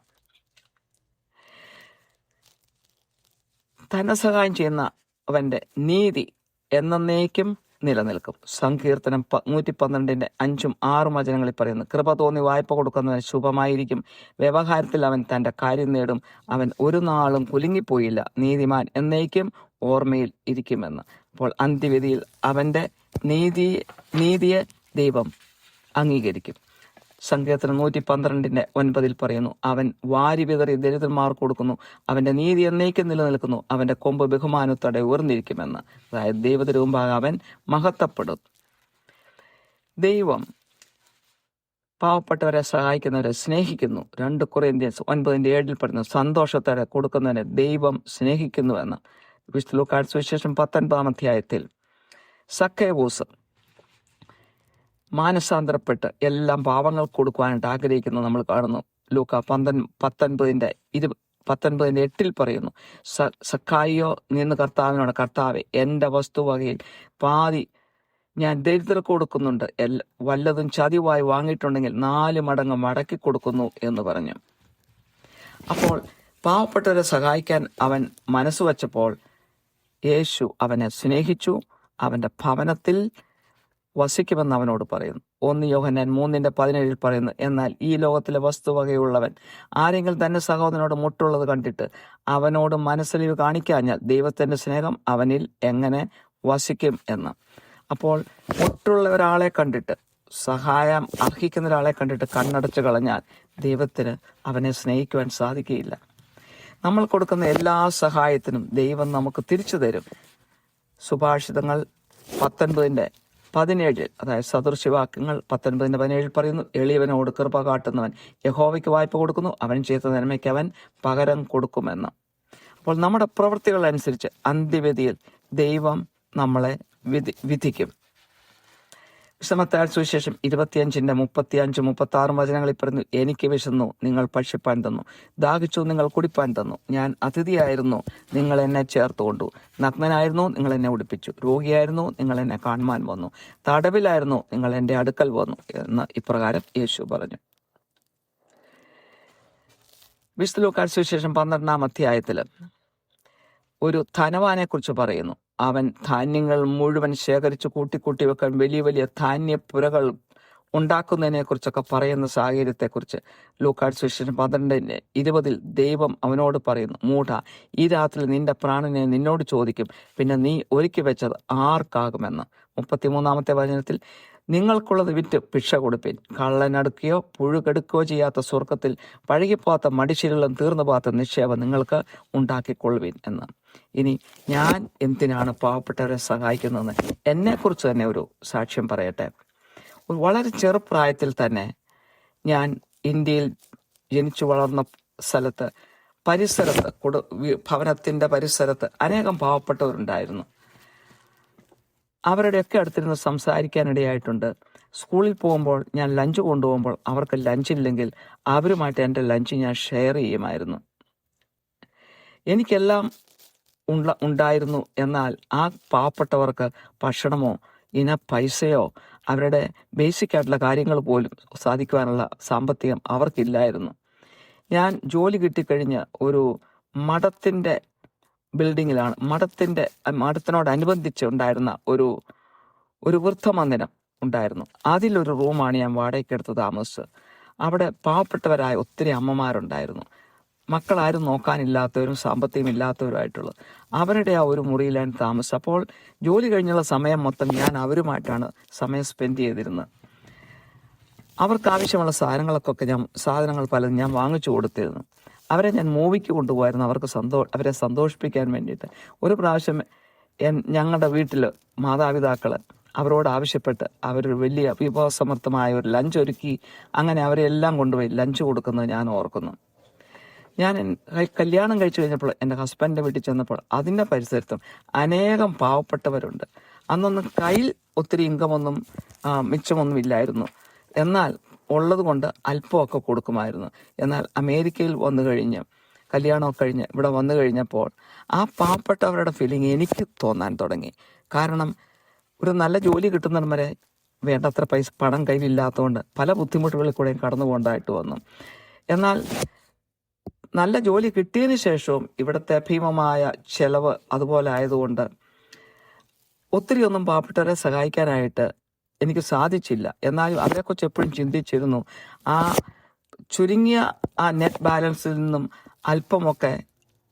ധനസഹായം ചെയ്യുന്ന അവന്റെ നീതി എന്നേക്കും നിലനിൽക്കും. സങ്കീർത്തനം 112:5-6 വചനങ്ങളിൽ പറയുന്നു, കൃപ തോന്നി വായ്പ കൊടുക്കുന്നവൻ ശുഭമായിരിക്കും, വ്യവഹാരത്തിൽ അവൻ തന്റെ കാര്യം നേടും, അവൻ ഒരു നാളും കുലുങ്ങിപ്പോയില്ല, നീതിമാൻ എന്നേക്കും ഓർമ്മയിൽ ഇരിക്കുമെന്ന്. അപ്പോൾ അന്ത്യവിധിയിൽ അവന്റെ നീതിയെ ദൈവം അംഗീകരിക്കും. സങ്കീർത്തനം 112:9 പറയുന്നു, അവൻ വാരി വിതറി ദരിദ്രന്മാർക്ക് കൊടുക്കുന്നു, അവന്റെ നീതി എന്നേക്കും നിലനിൽക്കുന്നു, അവന്റെ കൊമ്പ് ബഹുമാനത്തോടെ ഉയർന്നിരിക്കുമെന്ന്. അതായത് ദൈവത്തിന് മുമ്പാകെ അവൻ മഹത്വപ്പെടും. ദൈവം പാവപ്പെട്ടവരെ സഹായിക്കുന്നവരെ സ്നേഹിക്കുന്നു. 2 കൊറിന്ത്യൻസ് 9:7 പറയുന്നു, സന്തോഷത്തോടെ കൊടുക്കുന്നതിനെ ദൈവം സ്നേഹിക്കുന്നുവെന്ന്. വിശുദ്ധ ലൂക്കായുടെ സുവിശേഷം 19 അധ്യായത്തിൽ സക്കേവൂസ് മാനസാന്തരപ്പെട്ട് എല്ലാം പാവങ്ങൾ കൊടുക്കുവാനായിട്ട് ആഗ്രഹിക്കുന്നത് നമ്മൾ കാണുന്നു. ലൂക്ക 19:8 പറയുന്നു, സക്കായിയോ നിന്ന് കർത്താവിനോട്, കർത്താവെ, എൻ്റെ വസ്തുവകയിൽ പാതി ഞാൻ ദരിദ്രർക്ക് കൊടുക്കുന്നുണ്ട്, വല്ലതും ചതിവായി വാങ്ങിയിട്ടുണ്ടെങ്കിൽ 4 മടങ്ങ് മടക്കി കൊടുക്കുന്നു എന്ന് പറഞ്ഞു. അപ്പോൾ പാവപ്പെട്ടവരെ സഹായിക്കാൻ അവൻ മനസ്സ് വച്ചപ്പോൾ യേശു അവനെ സ്നേഹിച്ചു, അവൻ്റെ ഭവനത്തിൽ വസിക്കുമെന്ന് അവനോട് പറയുന്നു. 1 യോഹന്നാൻ 3:17 പറയുന്നു, എന്നാൽ ഈ ലോകത്തിലെ വസ്തുവകയുള്ളവൻ ആരെങ്കിലും തന്റെ സഹോദരനോട് മുട്ടുള്ളത് കണ്ടിട്ട് അവനോട് മനസ്സലിവ് കാണിക്കാഞ്ഞാൽ ദൈവത്തിന്റെ സ്നേഹം അവനിൽ എങ്ങനെ വസിക്കും എന്ന്. അപ്പോൾ മുട്ടുള്ള ഒരാളെ കണ്ടിട്ട്, സഹായം അർഹിക്കുന്ന ഒരാളെ കണ്ടിട്ട് കണ്ണടച്ചു കളഞ്ഞാൽ ദൈവത്തിന് അവനെ സ്നേഹിക്കുവാൻ സാധിക്കുകയില്ല. നമ്മൾ കൊടുക്കുന്ന എല്ലാ സഹായത്തിനും ദൈവം നമുക്ക് തിരിച്ചു തരും. സുഭാഷിതങ്ങൾ 19:17, അതായത് സദൃശവാക്യങ്ങൾ 19:17 പറയുന്നു, എളിയവനോട് കൃപ കാട്ടുന്നവൻ യഹോവയ്ക്ക് വായ്പ കൊടുക്കുന്നു, അവൻ ചെയ്ത നന്മയ്ക്ക് അവൻ പകരം കൊടുക്കുമെന്ന്. അപ്പോൾ നമ്മുടെ പ്രവൃത്തികൾ അനുസരിച്ച് അന്ത്യവിധിയിൽ ദൈവം നമ്മളെ വിധിക്കും. വിശുദ്ധമത്തായി സുവിശേഷം 25:35-36 വചനങ്ങളിൽ പറയുന്നു, എനിക്ക് വിശന്നു, നിങ്ങൾ ഭക്ഷിപ്പാൻ തന്നു, ദാഹിച്ചു, നിങ്ങൾ കുടിപ്പാൻ തന്നു, ഞാൻ അതിഥിയായിരുന്നു, നിങ്ങൾ എന്നെ ചേർത്തുകൊണ്ടു, നഗ്നനായിരുന്നു, നിങ്ങൾ എന്നെ ഉടുപ്പിച്ചു, രോഗിയായിരുന്നു, നിങ്ങൾ എന്നെ കാണുവാൻ വന്നു, തടവിലായിരുന്നു, നിങ്ങൾ എൻ്റെ അടുക്കൽ വന്നു എന്ന് ഇപ്രകാരം യേശു പറഞ്ഞു. വിശുദ്ധ ലൂക്കായുടെ സുവിശേഷം 12 അധ്യായത്തിൽ ഒരു ധനവാനെ കുറിച്ച് പറയുന്നു. അവൻ ധാന്യങ്ങൾ മുഴുവൻ ശേഖരിച്ച് കൂട്ടി വെക്കാൻ വലിയ വലിയ ധാന്യപ്പുരകൾ ഉണ്ടാക്കുന്നതിനെ കുറിച്ചൊക്കെ പറയുന്ന സാഹചര്യത്തെക്കുറിച്ച് ലൂക്കായുടെ സുവിശേഷം 12:20 ദൈവം അവനോട് പറയുന്നു, മൂഢ, ഈ രാത്രി നിന്റെ പ്രാണനെ നിന്നോട് ചോദിക്കും, പിന്നെ നീ ഒരുക്കി വെച്ചത് ആർക്കാകുമെന്ന്. 33-ാമത്തെ വചനത്തിൽ, നിങ്ങൾക്കുള്ളത് വിറ്റ് ഭിക്ഷ കൊടുപ്പിൻ, കള്ളനടുക്കുകയോ പുഴുകെടുക്കുകയോ ചെയ്യാത്ത സ്വർഗത്തിൽ പഴകിപ്പോകാത്ത മടിശീലം തീർന്നു പോകാത്ത നിക്ഷേപം നിങ്ങൾക്ക് ഉണ്ടാക്കിക്കൊള്ളുവിൻ എന്ന്. ഇനി ഞാൻ എന്തിനാണ് പാവപ്പെട്ടവരെ സഹായിക്കുന്നതെന്ന് എന്നെക്കുറിച്ച് തന്നെ ഒരു സാക്ഷ്യം പറയട്ടെ. വളരെ ചെറുപ്രായത്തിൽ തന്നെ ഞാൻ ഇന്ത്യയിൽ ജനിച്ചു വളർന്ന സ്ഥലത്ത് പരിസരത്ത് ഭവനത്തിൻ്റെ പരിസരത്ത് അനേകം പാവപ്പെട്ടവരുണ്ടായിരുന്നു. അവരുടെയൊക്കെ അടുത്തിരുന്ന് സംസാരിക്കാനിടയായിട്ടുണ്ട്. സ്കൂളിൽ പോകുമ്പോൾ ഞാൻ ലഞ്ച് കൊണ്ടുപോകുമ്പോൾ അവർക്ക് ലഞ്ചില്ലെങ്കിൽ അവരുമായിട്ട് എൻ്റെ ലഞ്ച് ഞാൻ ഷെയർ ചെയ്യുമായിരുന്നു. എനിക്കെല്ലാം ഉണ്ടായിരുന്നു, എന്നാൽ ആ പാവപ്പെട്ടവർക്ക് ഭക്ഷണമോ പൈസയോ അവരുടെ ബേസിക് ആയിട്ടുള്ള കാര്യങ്ങൾ പോലും സാധിക്കുവാനുള്ള സാമ്പത്തികം അവർക്കില്ലായിരുന്നു. ഞാൻ ജോലി കിട്ടിക്കഴിഞ്ഞ് ഒരു മഠത്തിൻ്റെ ബിൽഡിങ്ങിലാണ്, മഠത്തിനോടനുബന്ധിച്ച് ഉണ്ടായിരുന്ന ഒരു വൃദ്ധമന്ദിരം ഉണ്ടായിരുന്നു. അതിലൊരു റൂമാണ് ഞാൻ വാടകയ്ക്കെടുത്ത് താമസിച്ചത്. അവിടെ പാവപ്പെട്ടവരായ ഒത്തിരി അമ്മമാരുണ്ടായിരുന്നു. മക്കളാരും നോക്കാനില്ലാത്തവരും സാമ്പത്തികം ഇല്ലാത്തവരുമായിട്ടുള്ളത്. അവരുടെ ആ ഒരു മുറിയിലാണ് താമസം. അപ്പോൾ ജോലി കഴിഞ്ഞുള്ള സമയം മൊത്തം ഞാൻ അവരുമായിട്ടാണ് സമയം സ്പെൻഡ് ചെയ്തിരുന്നത്. അവർക്ക് ആവശ്യമുള്ള സാധനങ്ങൾ പലതും ഞാൻ വാങ്ങിച്ചു കൊടുത്തിരുന്നു. അവരെ ഞാൻ മൂവിക്ക് കൊണ്ടുപോയിരുന്നു, അവരെ സന്തോഷിപ്പിക്കാൻ വേണ്ടിയിട്ട്. ഒരു പ്രാവശ്യം ഞങ്ങളുടെ വീട്ടിൽ മാതാപിതാക്കൾ അവരോട് ആവശ്യപ്പെട്ട് അവരൊരു വലിയ വിഭവസമർത്ഥമായ ഒരു ലഞ്ച് ഒരുക്കി. അങ്ങനെ അവരെല്ലാം കൊണ്ടുപോയി ലഞ്ച് കൊടുക്കുന്നത് ഞാൻ ഓർക്കുന്നു. ഞാൻ കല്യാണം കഴിച്ചു കഴിഞ്ഞപ്പോൾ എൻ്റെ ഹസ്ബൻഡിൻ്റെ വീട്ടിൽ ചെന്നപ്പോൾ അതിൻ്റെ പരിസരത്തും അനേകം പാവപ്പെട്ടവരുണ്ട്. അന്നൊന്നും കയ്യിൽ ഒത്തിരി ഇൻകമൊന്നും മിച്ചമൊന്നും ഇല്ലായിരുന്നു. എന്നാൽ ഉള്ളത് കൊണ്ട് അല്പമൊക്കെ കൊടുക്കുമായിരുന്നു. എന്നാൽ അമേരിക്കയിൽ വന്നു കഴിഞ്ഞ് കല്യാണമൊക്കെ കഴിഞ്ഞ് ഇവിടെ വന്നു കഴിഞ്ഞപ്പോൾ ആ പാവപ്പെട്ടവരുടെ ഫീലിംഗ് എനിക്ക് തോന്നാൻ തുടങ്ങി. കാരണം ഒരു നല്ല ജോലി കിട്ടുന്നിടം വരെ വേണ്ടത്ര പണം കയ്യിലില്ലാത്തതുകൊണ്ട് പല ബുദ്ധിമുട്ടുകളിൽ കൂടെയും കടന്നു പോകേണ്ടതായിട്ട് വന്നു. എന്നാൽ നല്ല ജോലി കിട്ടിയതിന് ശേഷവും ഇവിടുത്തെ ഭീമമായ ചെലവ് അതുപോലെ ആയതുകൊണ്ട് ഒത്തിരി ഒന്നും പാവപ്പെട്ടവരെ സഹായിക്കാനായിട്ട് എനിക്ക് സാധിച്ചില്ല. എന്നാലും അവരെക്കുറിച്ച് എപ്പോഴും ചിന്തിച്ചിരുന്നു. ആ ചുരുങ്ങിയ ആ നെറ്റ് ബാലൻസിൽ നിന്നും അല്പമൊക്കെ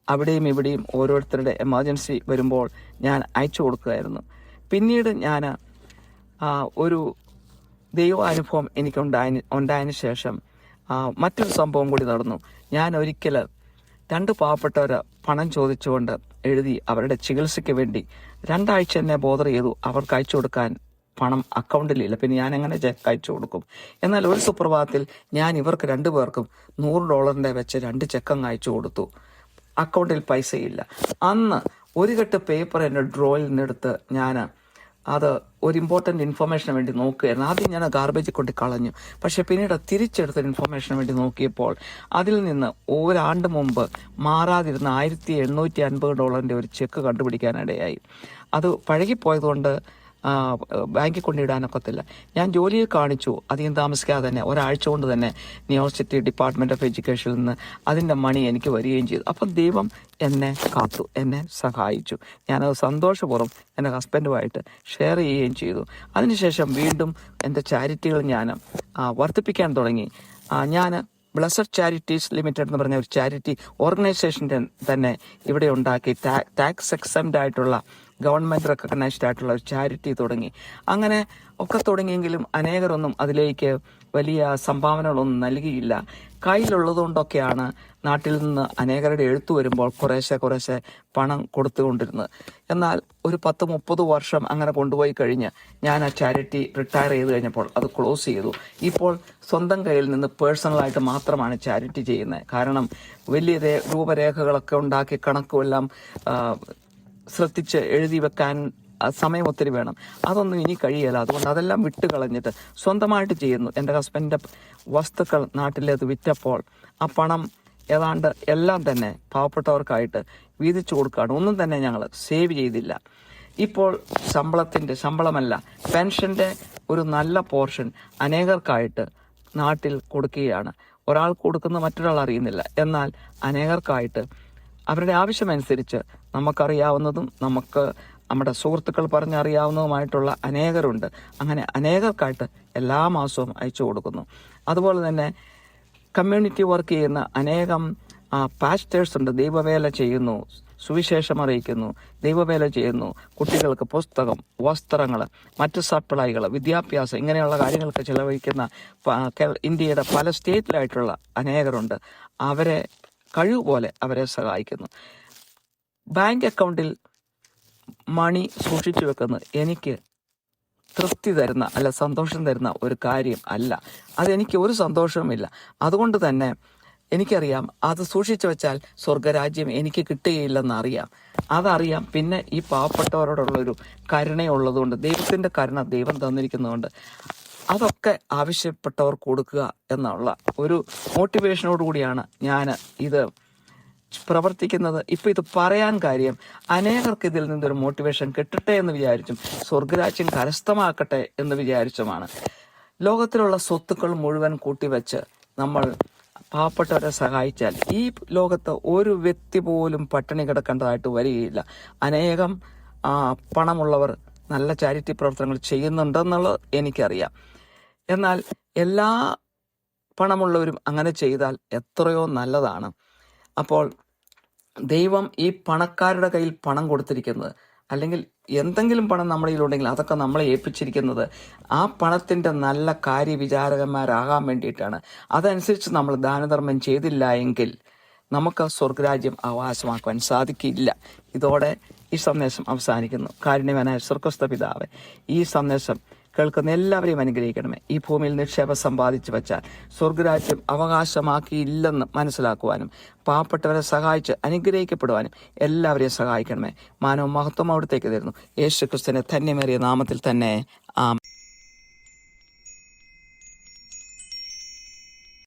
അവിടെയും ഇവിടെയും ഓരോരുത്തരുടെ എമർജൻസി വരുമ്പോൾ ഞാൻ അയച്ചു കൊടുക്കുമായിരുന്നു. പിന്നീട് ഞാൻ ഒരു ദൈവാനുഭവം ഉണ്ടായതിനു ശേഷം മറ്റൊരു സംഭവം കൂടി നടന്നു. ഞാൻ ഒരിക്കൽ 2 പാവപ്പെട്ടവർ പണം ചോദിച്ചുകൊണ്ട് എഴുതി അവരുടെ ചികിത്സയ്ക്ക് വേണ്ടി 2 ആഴ്ച എന്നെ ബോധർ ചെയ്തു. അവർക്ക് അയച്ചു കൊടുക്കാൻ പണം അക്കൗണ്ടിലില്ല. പിന്നെ ഞാൻ എങ്ങനെ ചെക്ക് അയച്ചു കൊടുക്കും? എന്നാൽ ഒരു സുപ്രഭാതത്തിൽ ഞാൻ ഇവർക്ക് 2 പേർക്കും $100 വെച്ച് 2 ചെക്കങ്ങ് അയച്ചു കൊടുത്തു. അക്കൗണ്ടിൽ പൈസയില്ല. അന്ന് ഒരു കെട്ട് പേപ്പർ എൻ്റെ ഡ്രോയിൽ നിന്നെടുത്ത് ഞാൻ അത് ഒരു ഇമ്പോർട്ടൻ്റ് ഇൻഫർമേഷന് വേണ്ടി നോക്കുകയായിരുന്നു. ആദ്യം ഞാൻ ഗാർബേജിൽ കൊണ്ട് കളഞ്ഞു. പക്ഷെ പിന്നീട് തിരിച്ചെടുത്ത ഇൻഫർമേഷന് വേണ്ടി നോക്കിയപ്പോൾ അതിൽ നിന്ന് ഒരാണ്ട് മുമ്പ് മാറാതിരുന്ന $1,850 ഒരു ചെക്ക് കണ്ടുപിടിക്കാനിടയായി. അത് പഴകിപ്പോയതുകൊണ്ട് ബാങ്കിൽ കൊണ്ടിടാനൊക്കത്തില്ല. ഞാൻ ജോലിയിൽ കാണിച്ചു. അധികം താമസിക്കാതെ തന്നെ ഒരാഴ്ച കൊണ്ട് തന്നെ ന്യൂയോർക്ക് ഡിപ്പാർട്ട്മെൻറ്റ് ഓഫ് എഡ്യൂക്കേഷനിൽ നിന്ന് അതിൻ്റെ മണി എനിക്ക് വരികയും ചെയ്തു. അപ്പം ദൈവം എന്നെ കാത്തു, എന്നെ സഹായിച്ചു. ഞാനത് സന്തോഷപൂർവ്വം എൻ്റെ ഹസ്ബൻഡുമായിട്ട് ഷെയർ ചെയ്യുകയും ചെയ്തു. അതിനുശേഷം വീണ്ടും എൻ്റെ ചാരിറ്റികൾ ഞാൻ വർദ്ധിപ്പിക്കാൻ തുടങ്ങി. ഞാൻ ബ്ലസ്സഡ് ചാരിറ്റീസ് ലിമിറ്റഡ് എന്ന് പറഞ്ഞ ഒരു ചാരിറ്റി ഓർഗനൈസേഷൻ തന്നെ ഇവിടെ ഉണ്ടാക്കി. ടാക്സ് എക്സംപ്റ്റ് ആയിട്ടുള്ള ഗവൺമെൻറ് റെക്കഗ്നൈസ്ഡ് ആയിട്ടുള്ള ഒരു ചാരിറ്റി തുടങ്ങി. അങ്ങനെ ഒക്കെ തുടങ്ങിയെങ്കിലും അനേകരൊന്നും അതിലേക്ക് വലിയ സംഭാവനകളൊന്നും നൽകിയില്ല. കയ്യിലുള്ളതുകൊണ്ടൊക്കെയാണ് നാട്ടിൽ നിന്ന് അനേകരുടെ എഴുത്തു വരുമ്പോൾ കുറേശ്ശെ പണം കൊടുത്തുകൊണ്ടിരുന്നത്. എന്നാൽ ഒരു 10-30 വർഷം അങ്ങനെ കൊണ്ടുപോയി കഴിഞ്ഞ് ഞാൻ ആ ചാരിറ്റി റിട്ടയർ ചെയ്ത് കഴിഞ്ഞപ്പോൾ അത് ക്ലോസ് ചെയ്തു. ഇപ്പോൾ സ്വന്തം കയ്യിൽ നിന്ന് പേഴ്സണലായിട്ട് മാത്രമാണ് ചാരിറ്റി ചെയ്യുന്നത്. കാരണം വലിയ രൂപരേഖകളൊക്കെ ഉണ്ടാക്കി കണക്കുമെല്ലാം ശ്രദ്ധിച്ച് എഴുതി വെക്കാൻ സമയം ഒത്തിരി വേണം. അതൊന്നും ഇനി കഴിയില്ല. അതുകൊണ്ട് അതെല്ലാം വിട്ട് കളഞ്ഞിട്ട് സ്വന്തമായിട്ട് ചെയ്യുന്നു. എൻ്റെ ഹസ്ബൻഡിൻ്റെ വസ്തുക്കൾ നാട്ടിലേത് വിറ്റപ്പോൾ ആ പണം ഏതാണ്ട് എല്ലാം തന്നെ പാവപ്പെട്ടവർക്കായിട്ട് വീതിച്ചു കൊടുക്കുകയാണ്. ഒന്നും തന്നെ ഞങ്ങൾ സേവ് ചെയ്തില്ല. ഇപ്പോൾ ശമ്പളമല്ല, പെൻഷൻ്റെ ഒരു നല്ല പോർഷൻ അനേകർക്കായിട്ട് നാട്ടിൽ കൊടുക്കുകയാണ്. ഒരാൾ കൊടുക്കുന്ന മറ്റൊരാൾ അറിയുന്നില്ല. എന്നാൽ അനേകർക്കായിട്ട് അവരുടെ ആവശ്യമനുസരിച്ച് നമുക്കറിയാവുന്നതും നമ്മുടെ സുഹൃത്തുക്കൾ പറഞ്ഞറിയാവുന്നതുമായിട്ടുള്ള അനേകരുണ്ട്. അങ്ങനെ അനേകർക്കായിട്ട് എല്ലാ മാസവും അയച്ചു കൊടുക്കുന്നു. അതുപോലെ തന്നെ കമ്മ്യൂണിറ്റി വർക്ക് ചെയ്യുന്ന അനേകം പാസ്റ്റേഴ്സ് ഉണ്ട്. ദൈവവേല ചെയ്യുന്നു, സുവിശേഷം അറിയിക്കുന്നു, ദൈവവേല ചെയ്യുന്നു. കുട്ടികൾക്ക് പുസ്തകം, വസ്ത്രങ്ങൾ, മറ്റ് സപ്ലൈകൾ, വിദ്യാഭ്യാസം, ഇങ്ങനെയുള്ള കാര്യങ്ങൾക്ക് ചെലവഴിക്കുന്ന ഇന്ത്യയുടെ പല സ്റ്റേറ്റിലായിട്ടുള്ള അനേകരുണ്ട്. അവരെ കഴിവുപോലെ അവരെ സഹായിക്കുന്നു. ബാങ്ക് അക്കൗണ്ടിൽ മണി സൂക്ഷിച്ചു വെക്കുന്നത് എനിക്ക് തൃപ്തി തരുന്ന അല്ല സന്തോഷം തരുന്ന ഒരു കാര്യം അല്ല. അതെനിക്ക് ഒരു സന്തോഷവുമില്ല. അതുകൊണ്ട് തന്നെ എനിക്കറിയാം അത് സൂക്ഷിച്ചു വെച്ചാൽ സ്വർഗരാജ്യം എനിക്ക് കിട്ടുകയില്ലെന്നറിയാം. അതറിയാം. പിന്നെ ഈ പാവപ്പെട്ടവരോടുള്ളൊരു കരുണയുള്ളതുകൊണ്ട്, ദൈവത്തിൻ്റെ കരുണ ദൈവം തന്നിരിക്കുന്നതുകൊണ്ട് അതൊക്കെ ആവശ്യപ്പെട്ടവർ കൊടുക്കുക എന്നുള്ള ഒരു മോട്ടിവേഷനോട് കൂടിയാണ് ഞാൻ ഇത് പ്രവർത്തിക്കുന്നത്. ഇപ്പം ഇത് പറയാൻ കാര്യം അനേകർക്ക് ഇതിൽ നിന്നൊരു മോട്ടിവേഷൻ കിട്ടട്ടെ എന്ന് വിചാരിച്ചും സ്വർഗരാജ്യം കരസ്ഥമാക്കട്ടെ എന്ന് വിചാരിച്ചുമാണ്. ലോകത്തിലുള്ള സ്വത്തുക്കൾ മുഴുവൻ കൂട്ടിവെച്ച് നമ്മൾ പാവപ്പെട്ടവരെ സഹായിച്ചാൽ ഈ ലോകത്ത് ഒരു വ്യക്തി പോലും പട്ടിണി കിടക്കേണ്ടതായിട്ട് വരികയില്ല. അനേകം പണമുള്ളവർ നല്ല ചാരിറ്റി പ്രവർത്തനങ്ങൾ ചെയ്യുന്നുണ്ടെന്നുള്ളത് എനിക്കറിയാം. എന്നാൽ എല്ലാ പണമുള്ളവരും അങ്ങനെ ചെയ്താൽ എത്രയോ നല്ലതാണ്. അപ്പോൾ ദൈവം ഈ പണക്കാരുടെ കയ്യിൽ പണം കൊടുത്തിരിക്കുന്നത്, അല്ലെങ്കിൽ എന്തെങ്കിലും പണം നമ്മുടെ കയ്യിലുണ്ടെങ്കിൽ അതൊക്കെ നമ്മളെ ഏൽപ്പിച്ചിരിക്കുന്നത് ആ പണത്തിൻ്റെ നല്ല കാര്യവിചാരകന്മാരാകാൻ വേണ്ടിയിട്ടാണ്. അതനുസരിച്ച് നമ്മൾ ദാനധർമ്മം ചെയ്തില്ല എങ്കിൽ നമുക്ക് സ്വർഗരാജ്യം അവകാശമാക്കുവാൻ സാധിക്കില്ല. ഇതോടെ ഈ സന്ദേശം അവസാനിക്കുന്നു. കാരുണ്യവാനായ സ്വർഗ്ഗസ്ഥ പിതാവേ, ഈ സന്ദേശം കേൾക്കുന്ന എല്ലാവരെയും അനുഗ്രഹിക്കണമേ. ഈ ഭൂമിയിൽ നിക്ഷേപം സമ്പാദിച്ചു വെച്ചാൽ സ്വർഗരാജ്യം അവകാശമാക്കിയില്ലെന്ന് മനസ്സിലാക്കുവാനും പാവപ്പെട്ടവരെ സഹായിച്ച് അനുഗ്രഹിക്കപ്പെടുവാനും എല്ലാവരെയും സഹായിക്കണമേ. മാനവ മഹത്വം അവിടത്തേക്ക് തരുന്നു. യേശുക്രിസ്തുവിന്റെ ധന്യമേറിയ നാമത്തിൽ തന്നെ ആമേൻ.